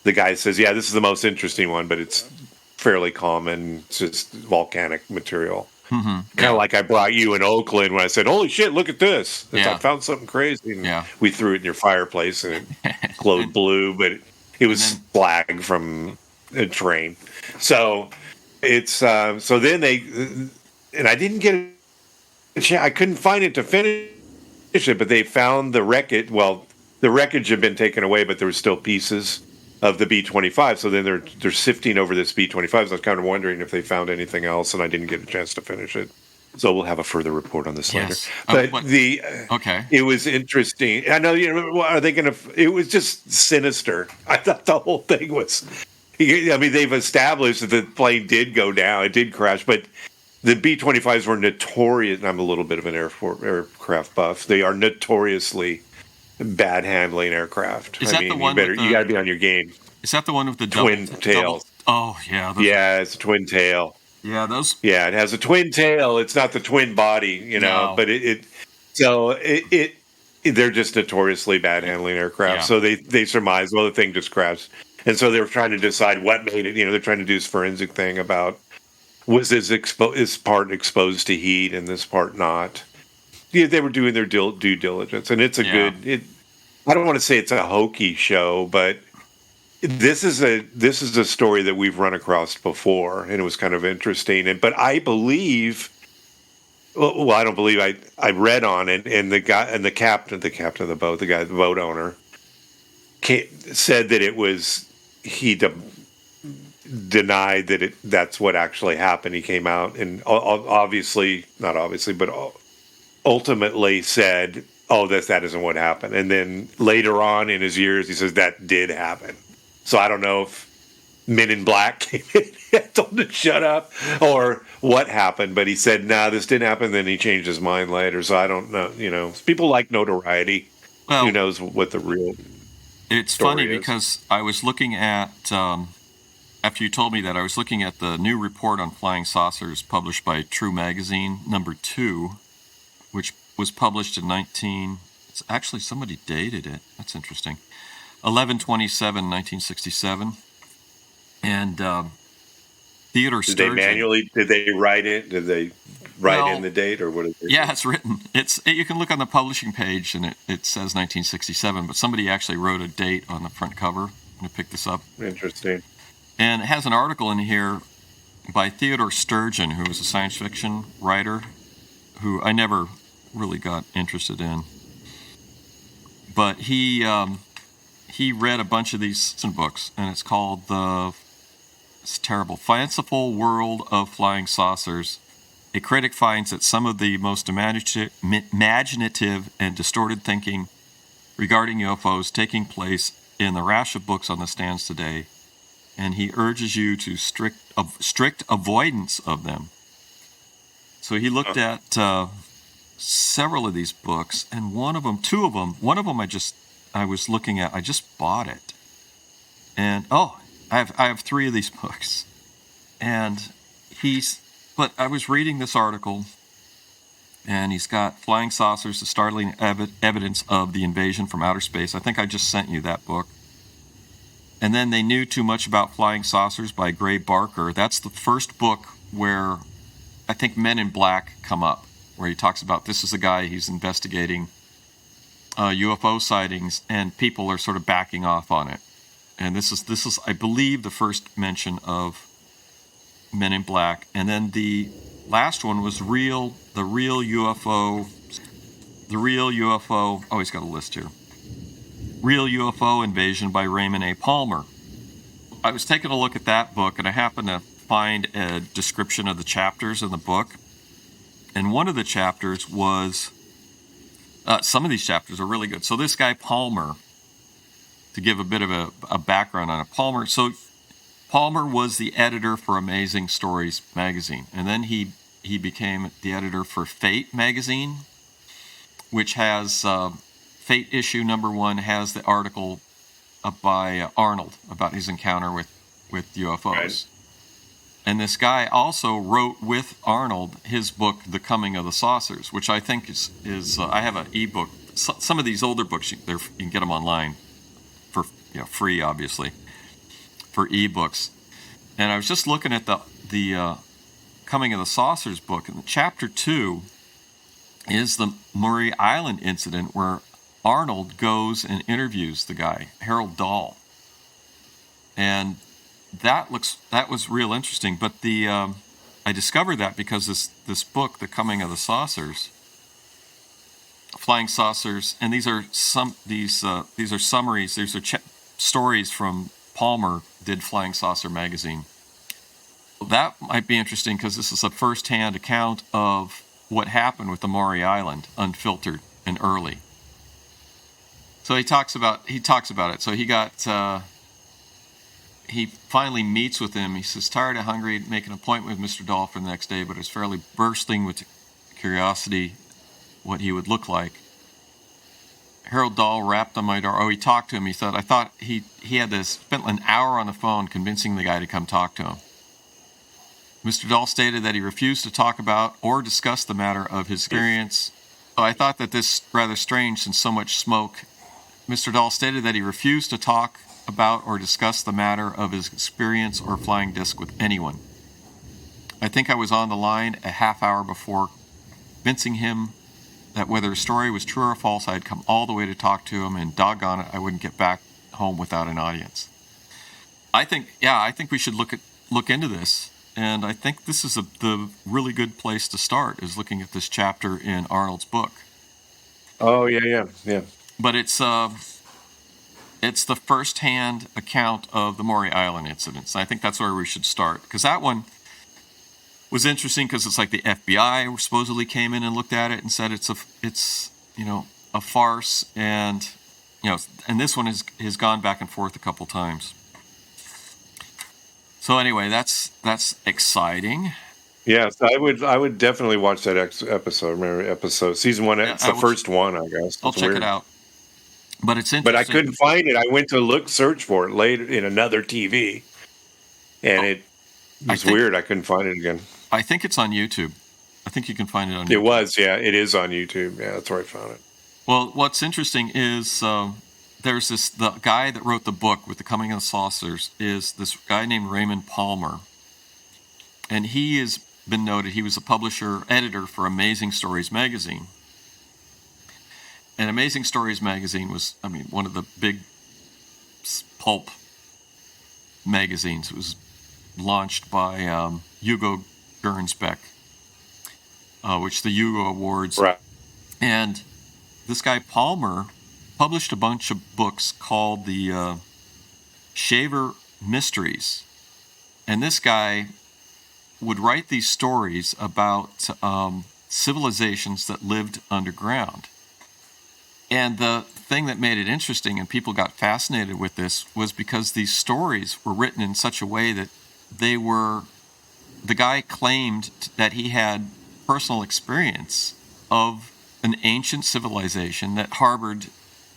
the guy says, "Yeah, this is the most interesting one, but it's fairly common. It's just volcanic material." Mm-hmm. Kind of like I brought you in Oakland when I said, "Holy shit, look at this! Yeah. I found something crazy." And yeah. we threw it in your fireplace, and it glowed blue, but it was slag from a train. So it's so then and I didn't get a chance. I couldn't find it to finish it, but they found the wreckage. Well, the wreckage had been taken away, but there were still pieces of the B-25. So then they're sifting over this B-25. So I was kind of wondering if they found anything else, and I didn't get a chance to finish it. So we'll have a further report on this later. But okay, it was interesting. I know, are they going to? It was just sinister. I thought the whole thing was. I mean, they've established that the plane did go down, it did crash, but the B-25s were notorious. And I'm a little bit of an aircraft buff. They are notoriously bad handling aircraft. Is that the one? You got to be on your game. Is that the one with the twin tails? Oh yeah. Yeah, it's a twin tail. Yeah, those. Yeah, it has a twin tail. It's not the twin body, No. but they're just notoriously bad handling aircraft. Yeah. So they surmise, well, the thing just crashed. And so they were trying to decide what made it. They're trying to do this forensic thing about, was this part exposed to heat and this part not? Yeah, they were doing their due diligence, and it's a good. I don't want to say it's a hokey show, but this is a story that we've run across before, and it was kind of interesting. But I believe. Well, I don't believe I read on it, and the captain of the boat, the boat owner, said that it was. He denied that that's what actually happened. He came out and ultimately said, "Oh, that isn't what happened." And then later on in his years, he says that did happen. So I don't know if Men in Black came in and told him to shut up or what happened, but he said, "Nah, this didn't happen." Then he changed his mind later. So I don't know. People like notoriety. Well, who knows what the real? It's funny because I was looking at, after you told me that, I was looking at the new report on flying saucers published by True Magazine, number 2, which was published in it's actually somebody dated it. That's interesting. 11/27/1967. And Theodore Sturgeon. Did they write it? Did they write in the date, or what is it? Yeah, it's written. You can look on the publishing page, and it says 1967, but somebody actually wrote a date on the front cover. I'm going to pick this up. Interesting. And it has an article in here by Theodore Sturgeon, who was a science fiction writer, who I never really got interested in. But he read a bunch of these books, and it's called it's terrible, Fanciful World of Flying Saucers. A critic finds that some of the most imaginative and distorted thinking regarding UFOs taking place in the rash of books on the stands today, and he urges you to strict avoidance of them. So he looked at several of these books, and one of them I was looking at, I just bought it. And I have 3 of these books. And but I was reading this article, And he's got Flying Saucers, the startling evidence of the invasion from outer space. I think I just sent you that book. And then They Knew Too Much About Flying Saucers by Gray Barker. That's the first book where I think Men in Black come up, where he talks about this is a guy he's investigating UFO sightings, and people are sort of backing off on it. And this is I believe the first mention of Men in Black. And then the last one was the real UFO. Oh, he's got a list here. Real UFO Invasion by Raymond A. Palmer. I was taking a look at that book, and I happened to find a description of the chapters in the book. And one of the chapters was, some of these chapters are really good. So this guy Palmer, to give a bit of a background on it, Palmer was the editor for Amazing Stories magazine, and then he became the editor for Fate magazine, which has Fate issue number 1 has the article by Arnold about his encounter with UFOs. Right. And this guy also wrote with Arnold his book, The Coming of the Saucers, which I think is I have an ebook. Some of these older books, you can get them online for free, obviously, for ebooks. And I was just looking at the Coming of the Saucers book, and chapter 2 is the Maury Island incident where Arnold goes and interviews the guy, Harold Dahl. And that was real interesting. But I discovered that because this book, The Coming of the Saucers, Flying Saucers, and these are summaries. These are stories from Palmer did Flying Saucer magazine. That might be interesting because this is a first-hand account of what happened with the Maury Island, unfiltered and early. So he talks about it. So he finally meets with him. He says, tired and hungry, make an appointment with Mr. Dahl for the next day, but is fairly bursting with curiosity what he would look like. Harold Dahl rapped on my door. Oh, he talked to him. I thought he had spent an hour on the phone convincing the guy to come talk to him. Mr. Dahl stated that he refused to talk about or discuss the matter of his experience. So I thought that this rather strange since so much smoke. Mr. Dahl stated that he refused to talk about or discuss the matter of his experience or flying disc with anyone. I think I was on the line a half hour before convincing him that whether his story was true or false, I had come all the way to talk to him, and doggone it, I wouldn't get back home without an audience. I think we should look into this, and I think this is the really good place to start, is looking at this chapter in Arnold's book. Oh, yeah. But it's the first-hand account of the Maury Island incidents. I think that's where we should start, because that one was interesting because it's like the FBI supposedly came in and looked at it and said it's a farce, and and this one has gone back and forth a couple times. So anyway, that's exciting. Yes, I would definitely watch that episode. Remember season 1? It's the first one, I guess. I'll check it out. But it's interesting. But I couldn't find it. I went to search for it later in another TV, and it was weird. I couldn't find it again. I think it's on YouTube. I think you can find it on YouTube. It was, yeah. It is on YouTube. Yeah, that's where I found it. Well, what's interesting is there's the guy that wrote the book with The Coming of the Saucers is this guy named Raymond Palmer. And he has been noted. He was a editor for Amazing Stories magazine. And Amazing Stories magazine was, one of the big pulp magazines. It was launched by Hugo Gernsback, which the Hugo Awards. Right. And this guy Palmer published a bunch of books called the Shaver Mysteries. And this guy would write these stories about civilizations that lived underground. And the thing that made it interesting and people got fascinated with this was because these stories were written in such a way that the guy claimed that he had personal experience of an ancient civilization that harbored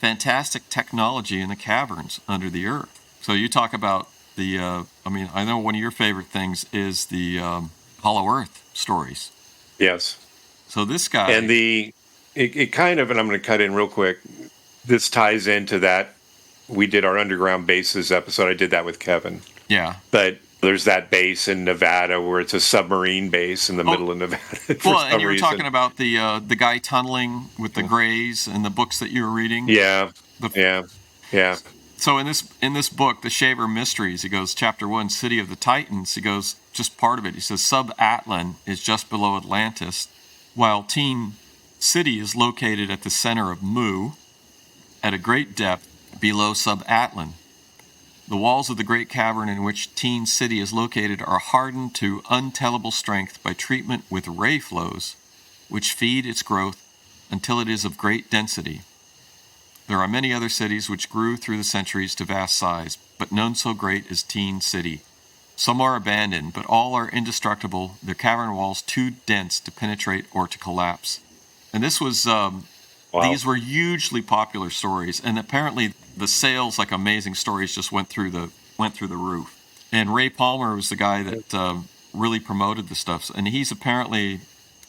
fantastic technology in the caverns under the earth. So you talk about I know one of your favorite things is the Hollow Earth stories. Yes. So this guy... And it kind of, and I'm going to cut in real quick, this ties into that. We did our underground bases episode. I did that with Kevin. Yeah. But there's that base in Nevada where it's a submarine base in the middle of Nevada. And you were talking about the guy tunneling with the grays and the books that you were reading. Yeah. Yeah. So in this book, The Shaver Mysteries, he goes, Chapter 1, City of the Titans, he goes, just part of it, he says, Sub-Atlan is just below Atlantis, while Teen City is located at the center of Mu, at a great depth below Sub-Atlan. The walls of the great cavern in which Teen City is located are hardened to untellable strength by treatment with ray flows, which feed its growth until it is of great density. There are many other cities which grew through the centuries to vast size, but none so great as Teen City. Some are abandoned, but all are indestructible, their cavern walls too dense to penetrate or to collapse. And this was, these were hugely popular stories, and apparently the sales, like Amazing Stories, just went through the roof. And Ray Palmer was the guy that really promoted the stuff, and he's apparently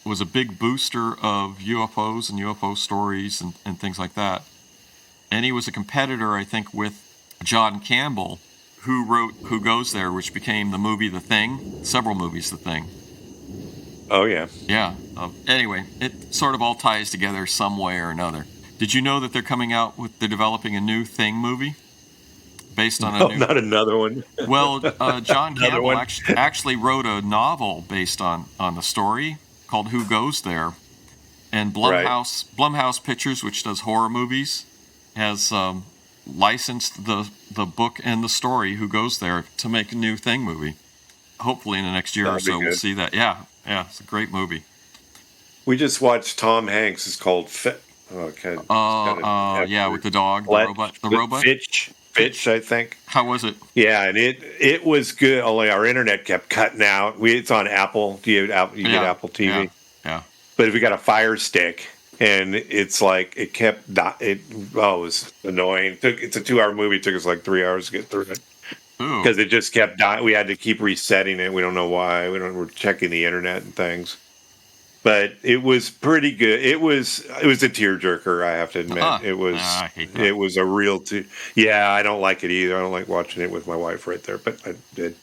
was a big booster of UFOs and UFO stories and things like that. And he was a competitor, I think, with John Campbell, who wrote Who Goes There, which became the movie The Thing, several movies The Thing. Oh, yeah. Yeah. Anyway, it sort of all ties together some way or another. Did you know that they're developing a new Thing movie? Based on not another one. Well, John Campbell actually wrote a novel based on the story called Who Goes There. And Blumhouse Pictures, which does horror movies, has licensed the book and the story, Who Goes There, to make a new Thing movie. Hopefully in the next year or so we'll see that. Yeah, it's a great movie. We just watched Tom Hanks. It's called with the dog, the robot. Fitch, I think. How was it? Yeah, and it was good. Only our internet kept cutting out. It's on Apple. You get Apple TV. Yeah. But if we got a Fire Stick, and it's like it kept it was annoying. It's a 2-hour movie. It took us like 3 hours to get through it because it just kept dying. We had to keep resetting it. We don't know why. We're checking the internet and things. But it was pretty good. It was a tearjerker, I have to admit. It was I hate that. It was a real yeah, I don't like it either. I don't like watching it with my wife right there, but I did.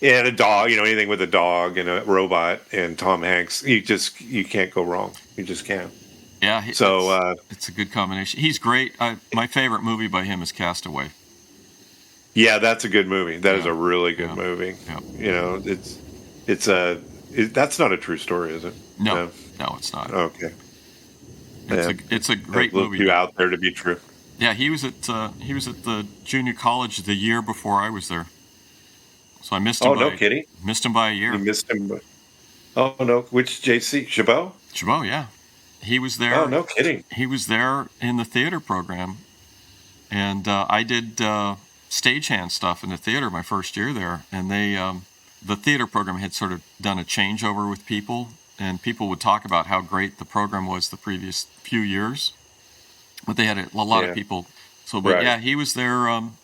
And a dog, anything with a dog and a robot and Tom Hanks, you can't go wrong. You just can't. Yeah. It's a good combination. He's great. My favorite movie by him is Castaway. Yeah, that's a good movie. That is a really good movie. Yeah. That's not a true story, is it? No, it's not. Okay. It's a great movie. Too out there to be true. Yeah, he was at the junior college the year before I was there. So I missed him. No kidding. Missed him by a year. You missed him. Oh no, which JC? Chabot? Chabot, yeah. He was there. Oh, no kidding. He was there in the theater program, and I did stagehand stuff in the theater my first year there, and they. The theater program had sort of done a changeover with people, and people would talk about how great the program was the previous few years. But they had a lot of people. So, he was there, and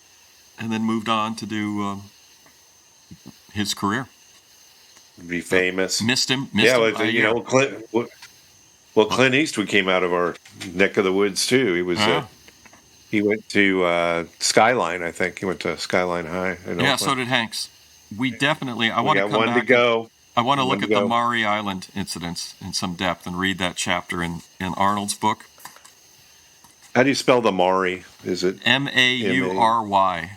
then moved on to do his career. Be famous. Missed him. Clint Eastwood came out of our neck of the woods too. He was. He went to Skyline, I think. He went to Skyline High. Yeah, so did Hanks. We definitely. I want to come back. I want to look at the Maury Island incidents in some depth and read that chapter in Arnold's book. How do you spell the Maury? Is it Maury?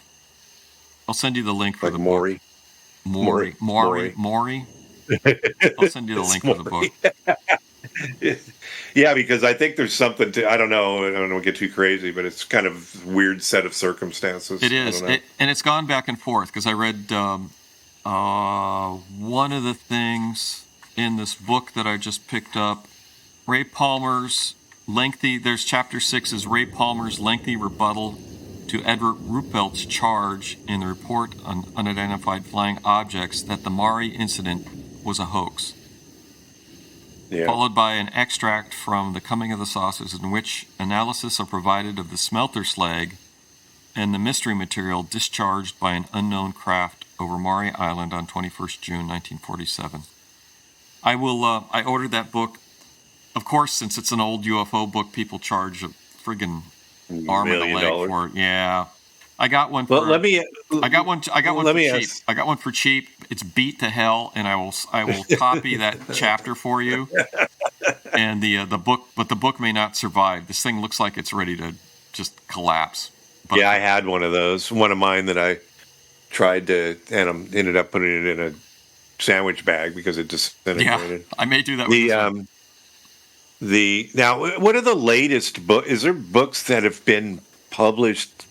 I'll send you the link for the Maury. book. Maury. I'll send you the link for the book. Yeah, because I think there's something to. I don't want to get too crazy, but it's kind of a weird set of circumstances. It is, and it's gone back and forth because I read one of the things in this book that I just picked up. Ray Palmer's lengthy. There's chapter 6 is Ray Palmer's lengthy rebuttal to Edward Ruppelt's charge in the report on unidentified flying objects that the Maury incident was a hoax. Yeah. Followed by an extract from The Coming of the Saucers, in which analysis are provided of the smelter slag and the mystery material discharged by an unknown craft over Maury Island on 21st June 1947. I will. I ordered that book. Of course, since it's an old UFO book, people charge a friggin' arm and a leg $1 million. for it. Yeah, I got one Well, for. let me. I got one. I got one Let for me cheap. ask. I got one for cheap. It's beat to hell, and I will copy that chapter for you. And the book, but the book may not survive. This thing looks like it's ready to just collapse. But Yeah, I had one of those. One of mine that I tried to, and I ended up putting it in a sandwich bag because it disintegrated. I may do that with The this one. Now, what are the latest book? Is there books that have been published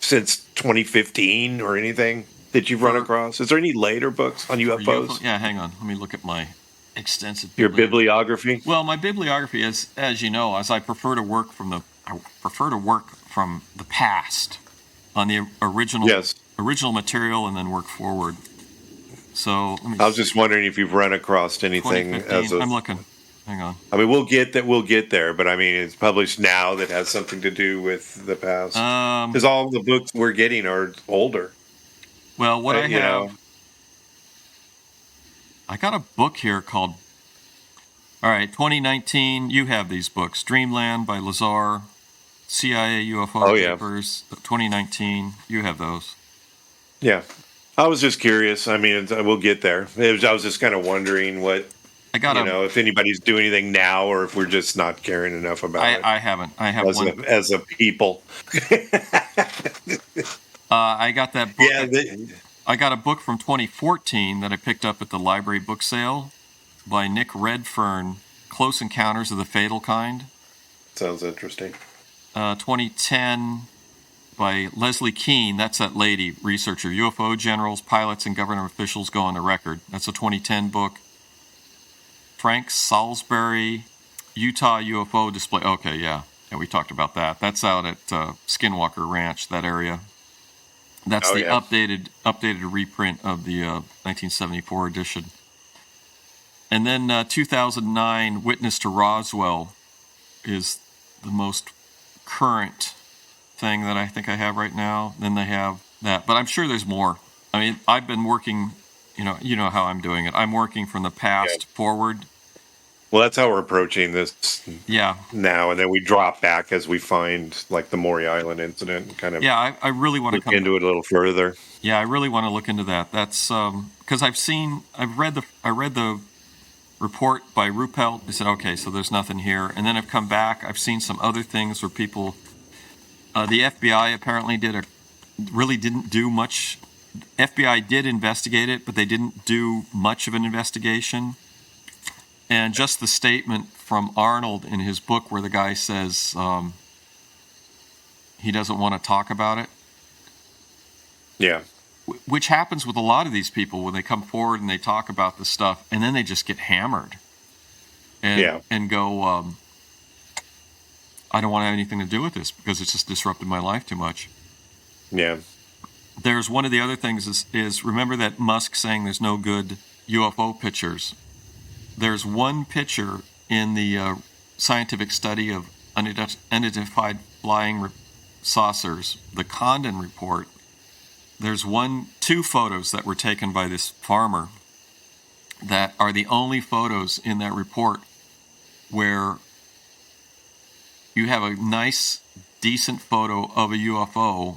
since 2015 or anything that you've run For- across? Is there any later books on For UFOs? UFO, yeah, hang on. Let me look at my extensive Your bibliography. bibliography? Well, my bibliography is, as you know, as I prefer to work from the past on the original Yes. original material and then work forward. So let me. I was just wondering if you've run across anything 2015. as of. I'm looking. Hang on. I mean, we'll get that. We'll get there, but I mean, it's published now that has something to do with the past. Because all the books we're getting are older. Well, what I You have, know. I got a book here called. All right, 2019. You have these books: Dreamland by Lazar, CIA UFO Oh, yeah. Papers, 2019. You have those. Yeah, I was just curious. I mean, we'll get there. I was just kind of wondering what I got if anybody's doing anything now, or if we're just not caring enough about it I haven't. I have one. as a people. I got that book. Yeah, I got a book from 2014 that I picked up at the library book sale by Nick Redfern, Close Encounters of the Fatal Kind. sounds interesting. 2010 by Leslie Keene, that's that lady researcher. UFO generals, pilots, and government officials go on the record. That's a 2010 book. Frank Salisbury, Utah UFO display. Okay, yeah, we talked about that. That's out at Skinwalker Ranch, that area. That's the updated reprint of the 1974 edition. And then 2009, Witness to Roswell is the most current thing that I think I have right now. Then they have that, but I'm sure there's more. I mean, I've been working, you know how I'm doing it. I'm working from the past forward. Well, that's how we're approaching this Yeah. now, and then we drop back as we find like the Maury Island incident and kind of I really want to look come into it a little further. Yeah, I really want to look into that. That's because I read the report by Ruppelt. I said, okay, so there's nothing here, and then I've come back. I've seen some other things where people, the FBI apparently really didn't do much. FBI did investigate it, but they didn't do much of an investigation. And just the statement from Arnold in his book where the guy says he doesn't want to talk about it. Yeah. Which happens with a lot of these people when they come forward and they talk about this stuff, and then they just get hammered and go, I don't want to have anything to do with this because it's just disrupted my life too much. Yeah. There's one of the other things is remember that Musk saying there's no good UFO pictures. There's one picture in the scientific study of unidentified flying saucers, the Condon report. There's two photos that were taken by this farmer that are the only photos in that report where you have a nice, decent photo of a UFO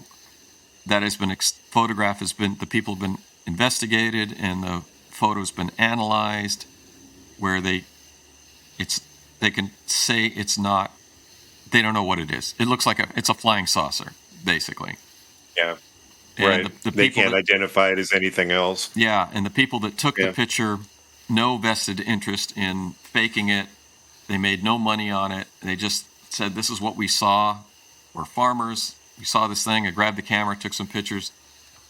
that has been photographed, the people have been investigated and the photo's been analyzed, where they can say it's not, they don't know what it is. It looks like it's a flying saucer, basically. Yeah. And right. The they can't identify it as anything else. Yeah, and the people that took the picture, no vested interest in faking it. They made no money on it. They just said, this is what we saw. We're farmers. We saw this thing. I grabbed the camera, took some pictures.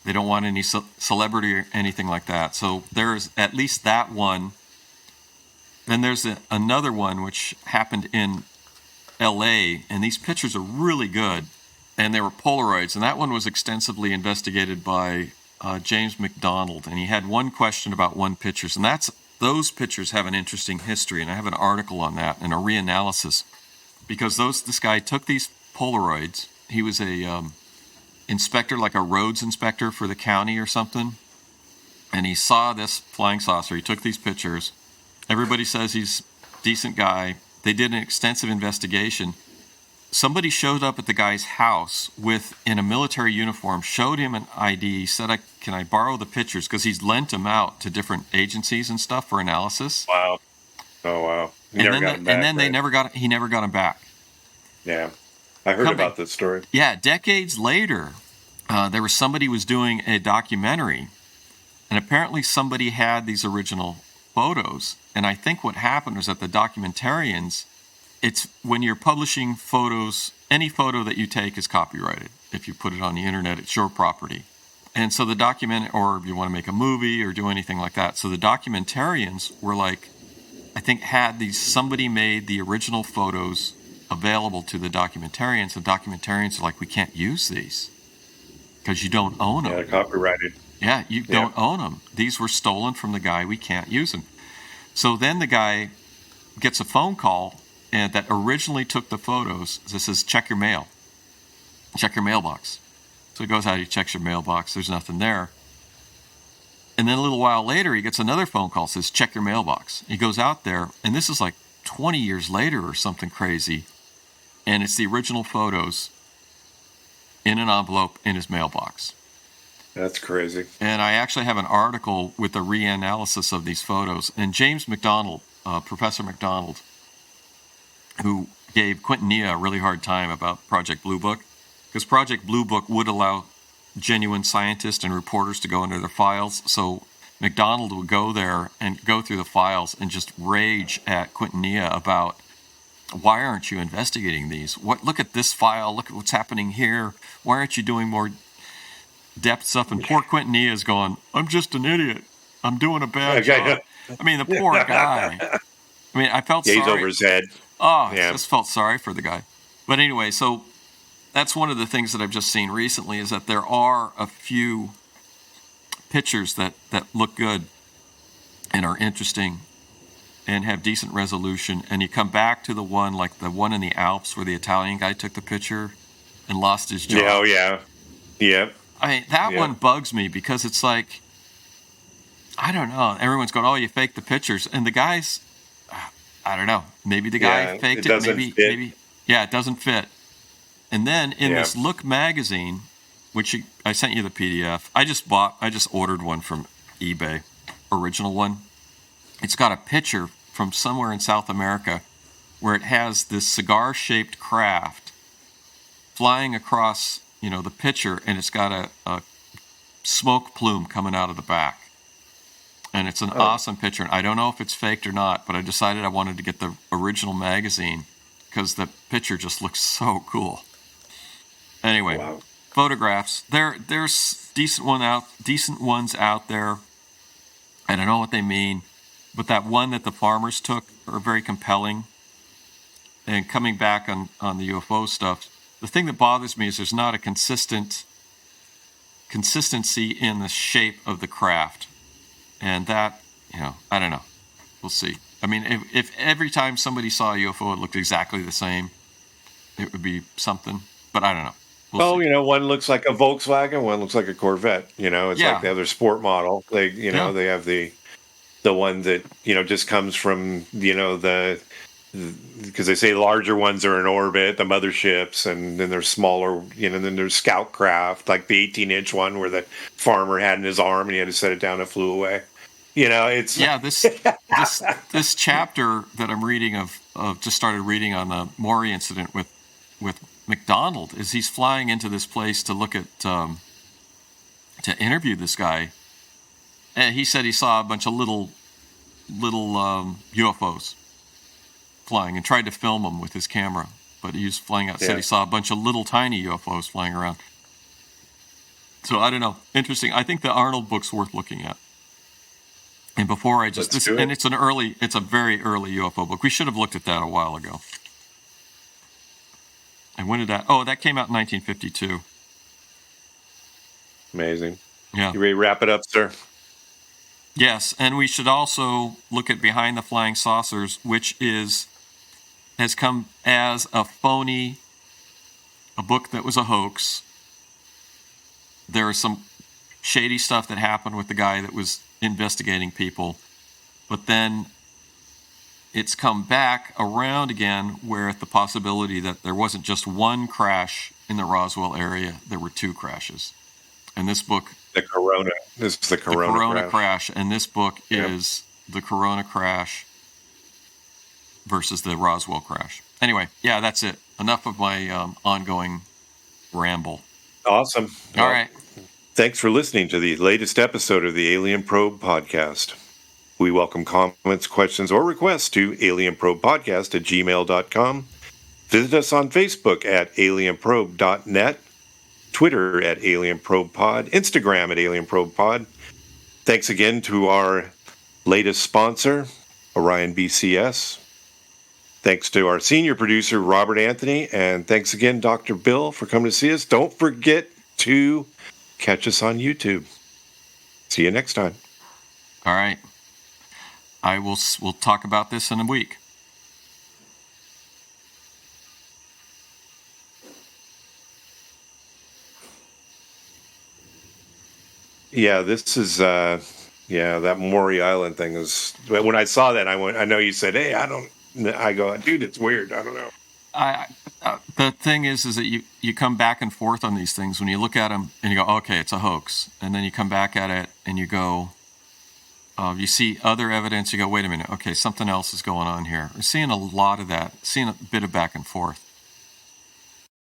They don't want any celebrity or anything like that. So there's at least that one. Then there's another one which happened in L.A., and these pictures are really good. And they were Polaroids, and that one was extensively investigated by James McDonald, and he had one question about one picture, and those pictures have an interesting history, and I have an article on that and a reanalysis, because this guy took these Polaroids. He was a inspector, like a roads inspector for the county or something, and he saw this flying saucer. He took these pictures. Everybody says he's a decent guy. They did an extensive investigation. Somebody showed up at the guy's house in a military uniform, showed him an ID, said, can I borrow the pictures? Because he's lent them out to different agencies and stuff for analysis. Wow. Oh, wow. He never got them back. Yeah. I heard about this story. Yeah, decades later, there was somebody was doing a documentary, and apparently somebody had these original photos. And I think what happened was that the documentarians, it's when you're publishing photos, any photo that you take is copyrighted. If you put it on the internet, it's your property. And so the or if you want to make a movie or do anything like that. So the documentarians were like, I think somebody made the original photos available to the documentarians. The documentarians are like, we can't use these because you don't own them. Yeah, they're copyrighted. Yeah, you don't own them. These were stolen from the guy. We can't use them. So then the guy gets a phone call that originally took the photos. This says, check your mail. Check your mailbox. So he goes out, he checks your mailbox. There's nothing there. And then a little while later, he gets another phone call, says, check your mailbox. He goes out there, and this is like 20 years later or something crazy, and it's the original photos in an envelope in his mailbox. That's crazy. And I actually have an article with the reanalysis of these photos. And James McDonald, Professor McDonald, who gave Quinton Nia a really hard time about Project Blue Book, because Project Blue Book would allow genuine scientists and reporters to go into their files. So McDonald would go there and go through the files and just rage at Quinton Nia about, why aren't you investigating these? Look at this file. Look at what's happening here. Why aren't you doing more depth stuff? And poor Quinton Nia is going, I'm just an idiot. I'm doing a bad job. I mean, the poor guy. I mean, I felt sorry. He's over his head. Oh, I just felt sorry for the guy. But anyway, so that's one of the things that I've just seen recently is that there are a few pictures that look good and are interesting and have decent resolution. And you come back to the one, like the one in the Alps where the Italian guy took the picture and lost his job. Oh, yeah. Yeah. I mean, that one bugs me because it's like, I don't know. Everyone's going, oh, you faked the pictures. And the guys, I don't know. Maybe the guy faked it. Maybe. Yeah, it doesn't fit. And then in this Look magazine, which I sent you the PDF, I just ordered one from eBay, original one. It's got a picture from somewhere in South America where it has this cigar-shaped craft flying across, the picture, and it's got a smoke plume coming out of the back. And it's an awesome picture. And I don't know if it's faked or not, but I decided I wanted to get the original magazine because the picture just looks so cool. Anyway, photographs. There's decent ones out there. I don't know what they mean, but that one that the farmers took are very compelling. And coming back on the UFO stuff, the thing that bothers me is there's not a consistency in the shape of the craft. And that, I don't know. We'll see. I mean, if every time somebody saw a UFO, it looked exactly the same, it would be something. But I don't know. We'll see. One looks like a Volkswagen, one looks like a Corvette. It's like they have their sport model. They have the one that, just comes from, because they say larger ones are in orbit, the motherships, and then there's smaller, then there's scout craft, like the 18-inch one where the farmer had in his arm and he had to set it down and flew away. It's this chapter that I'm reading of just started reading on the Maury incident with McDonald is he's flying into this place to look at to interview this guy, and he said he saw a bunch of little UFOs flying and tried to film them with his camera, but he was flying out. Said he saw a bunch of little tiny UFOs flying around. So I don't know. Interesting. I think the Arnold book's worth looking at. And before it's a very early UFO book. We should have looked at that a while ago. And when did that? Oh, that came out in 1952. Amazing. Yeah. You ready to wrap it up, sir? Yes, and we should also look at Behind the Flying Saucers, which has come as a book that was a hoax. There are some shady stuff that happened with the guy that was investigating people. But then it's come back around again where the possibility that there wasn't just one crash in the Roswell area, there were two crashes. And this book... This is the Corona crash. And this book is the Corona crash versus the Roswell crash. Anyway, yeah, that's it. Enough of my ongoing ramble. Awesome. All right. Thanks for listening to the latest episode of the Alien Probe podcast. We welcome comments, questions, or requests to alienprobepodcast@gmail.com. Visit us on Facebook at alienprobe.net, Twitter at alienprobepod, Instagram at alienprobepod. Thanks again to our latest sponsor, Orion BCS. Thanks to our senior producer, Robert Anthony, and thanks again, Dr. Bill, for coming to see us. Don't forget to catch us on YouTube. See you next time. All right. We'll talk about this in a week. Yeah, this is, that Maury Island thing is, when I saw that, I know you said, hey, I go, dude, it's weird. I don't know. The thing is that you come back and forth on these things. When you look at them and you go, okay, it's a hoax. And then you come back at it and you go, you see other evidence. You go, wait a minute. Okay, something else is going on here. We're seeing a lot of that, seeing a bit of back and forth.